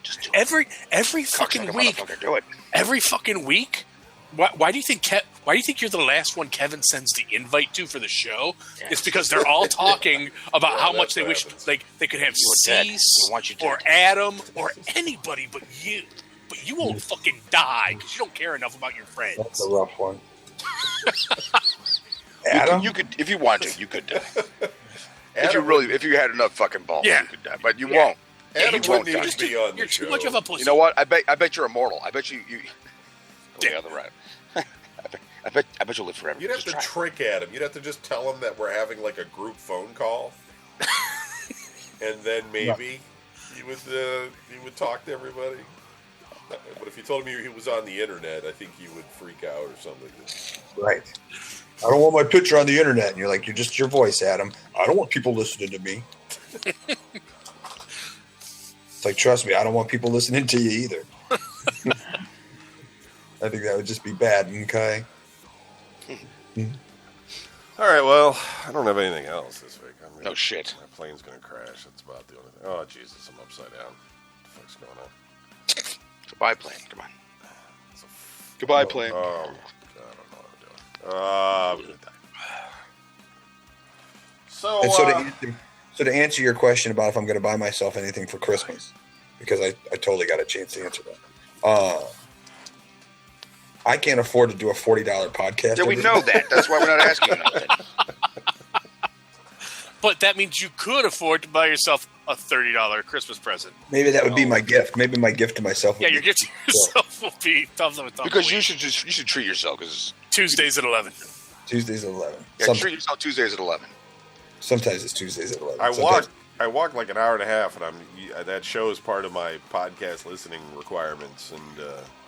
[SPEAKER 1] Just do it.
[SPEAKER 4] Every fucking week.
[SPEAKER 1] Do it.
[SPEAKER 4] Every fucking week. Why do you think you're the last one Kevin sends the invite to for the show? Yeah. It's because they're all talking about how much they wish they could have Cease or Adam or anybody but you. But you won't fucking die because you don't care enough about your friends.
[SPEAKER 3] That's a rough one.
[SPEAKER 1] Adam, you could if you want to, you could die. If you had enough fucking balls, you could die, but you won't.
[SPEAKER 2] Adam wouldn't even be on the
[SPEAKER 4] You're
[SPEAKER 2] show.
[SPEAKER 4] too much of a pussy.
[SPEAKER 1] You know what? I bet you're immortal. I bet you. Go the other route. I bet you'll live forever.
[SPEAKER 2] You'd have to trick Adam. You'd have to just tell him that we're having like a group phone call, and then maybe he would talk to everybody. But if you told him he was on the internet, I think he would freak out or something.
[SPEAKER 3] Right. I don't want my picture on the internet. And you're like, you're just your voice, Adam. I don't want people listening to me. It's like, trust me, I don't want people listening to you either. I think that would just be bad, okay?
[SPEAKER 2] All right, well, I don't have anything else this week.
[SPEAKER 1] No shit.
[SPEAKER 2] My plane's going to crash. That's about the only thing. Oh, Jesus, I'm upside down. What the fuck's going on?
[SPEAKER 1] Goodbye, plane. Come on. Goodbye, plane.
[SPEAKER 2] Oh, God, I don't know what I'm doing. I'm going to die.
[SPEAKER 3] So to answer your question about if I'm going to buy myself anything for Christmas, because I totally got a chance to answer that. I can't afford to do a $40 podcast.
[SPEAKER 1] Yeah, we know that. That's why we're not asking you nothing.
[SPEAKER 4] But that means you could afford to buy yourself a $30 Christmas present.
[SPEAKER 3] Maybe that would be my gift. Maybe my gift to myself.
[SPEAKER 4] Yeah, your gift to yourself will be
[SPEAKER 1] because you should treat yourself because
[SPEAKER 4] Tuesdays at 11.
[SPEAKER 3] Tuesdays at 11.
[SPEAKER 1] Yeah, treat yourself Tuesdays at 11.
[SPEAKER 3] Sometimes it's Tuesdays at 11.
[SPEAKER 2] I walked like an hour and a half, and that show is part of my podcast listening requirements, and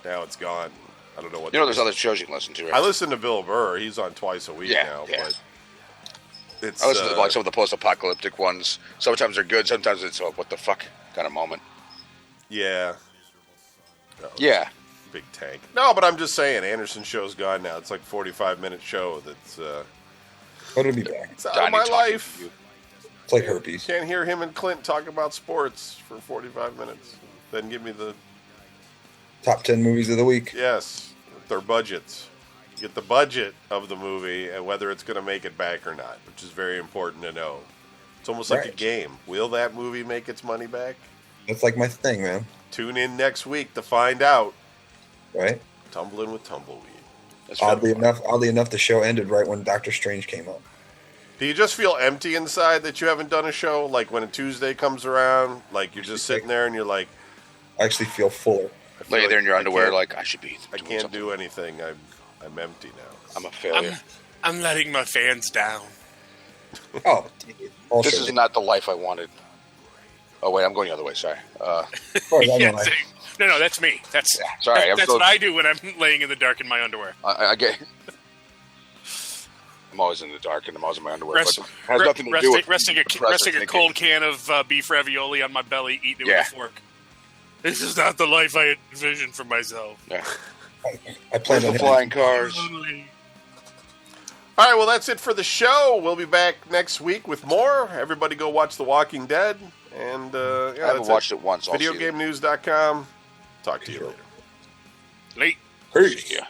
[SPEAKER 2] now it's gone. I don't know what.
[SPEAKER 1] There's other shows you can listen to. Right?
[SPEAKER 2] I listen to Bill Burr. He's on twice a week now. But it's,
[SPEAKER 1] I listen to like some of the post-apocalyptic ones. Sometimes they're good. Sometimes it's what the fuck kind of moment.
[SPEAKER 2] Yeah. No,
[SPEAKER 1] yeah.
[SPEAKER 2] Big tank. No, but I'm just saying, Anderson's show's gone now. It's like 45-minute show that's.
[SPEAKER 3] It'll be back.
[SPEAKER 2] It's out of my life.
[SPEAKER 3] It's like herpes.
[SPEAKER 2] Can't hear him and Clint talk about sports for 45 minutes. Then give me the
[SPEAKER 3] top 10 movies of the week.
[SPEAKER 2] Yes, their budgets. You get the budget of the movie and whether it's going to make it back or not, which is very important to know. It's almost like a game. Will that movie make its money back?
[SPEAKER 3] That's like my thing, man.
[SPEAKER 2] Tune in next week to find out.
[SPEAKER 3] Right?
[SPEAKER 2] Tumbling with Tumbleweed.
[SPEAKER 3] Oddly enough, the show ended right when Doctor Strange came up.
[SPEAKER 2] Do you just feel empty inside that you haven't done a show? Like when a Tuesday comes around, like you're just sitting there and you're like...
[SPEAKER 3] I actually feel fuller.
[SPEAKER 1] Lay there in your underwear like, I should be
[SPEAKER 2] I can't do anything. I'm empty now.
[SPEAKER 1] I'm a failure.
[SPEAKER 4] I'm letting my fans down.
[SPEAKER 3] Oh.
[SPEAKER 1] This is not the life I wanted. Oh, wait, I'm going the other way. Sorry.
[SPEAKER 4] No, that's me. That's that's what I do when I'm laying in the dark in my underwear.
[SPEAKER 1] I get... I'm always in the dark and I'm always in my underwear. But it has nothing to do with
[SPEAKER 4] resting a cold can of beef ravioli on my belly, eating it with a fork. This is not the life I envisioned for myself.
[SPEAKER 1] Yeah.
[SPEAKER 3] I plan on
[SPEAKER 1] flying cars.
[SPEAKER 2] All right, well, that's it for the show. We'll be back next week with more. Everybody go watch The Walking Dead. And I
[SPEAKER 1] haven't watched it once.
[SPEAKER 2] VideoGameNews.com. Talk to you later.
[SPEAKER 4] Late.
[SPEAKER 3] Peace.
[SPEAKER 1] Yeah.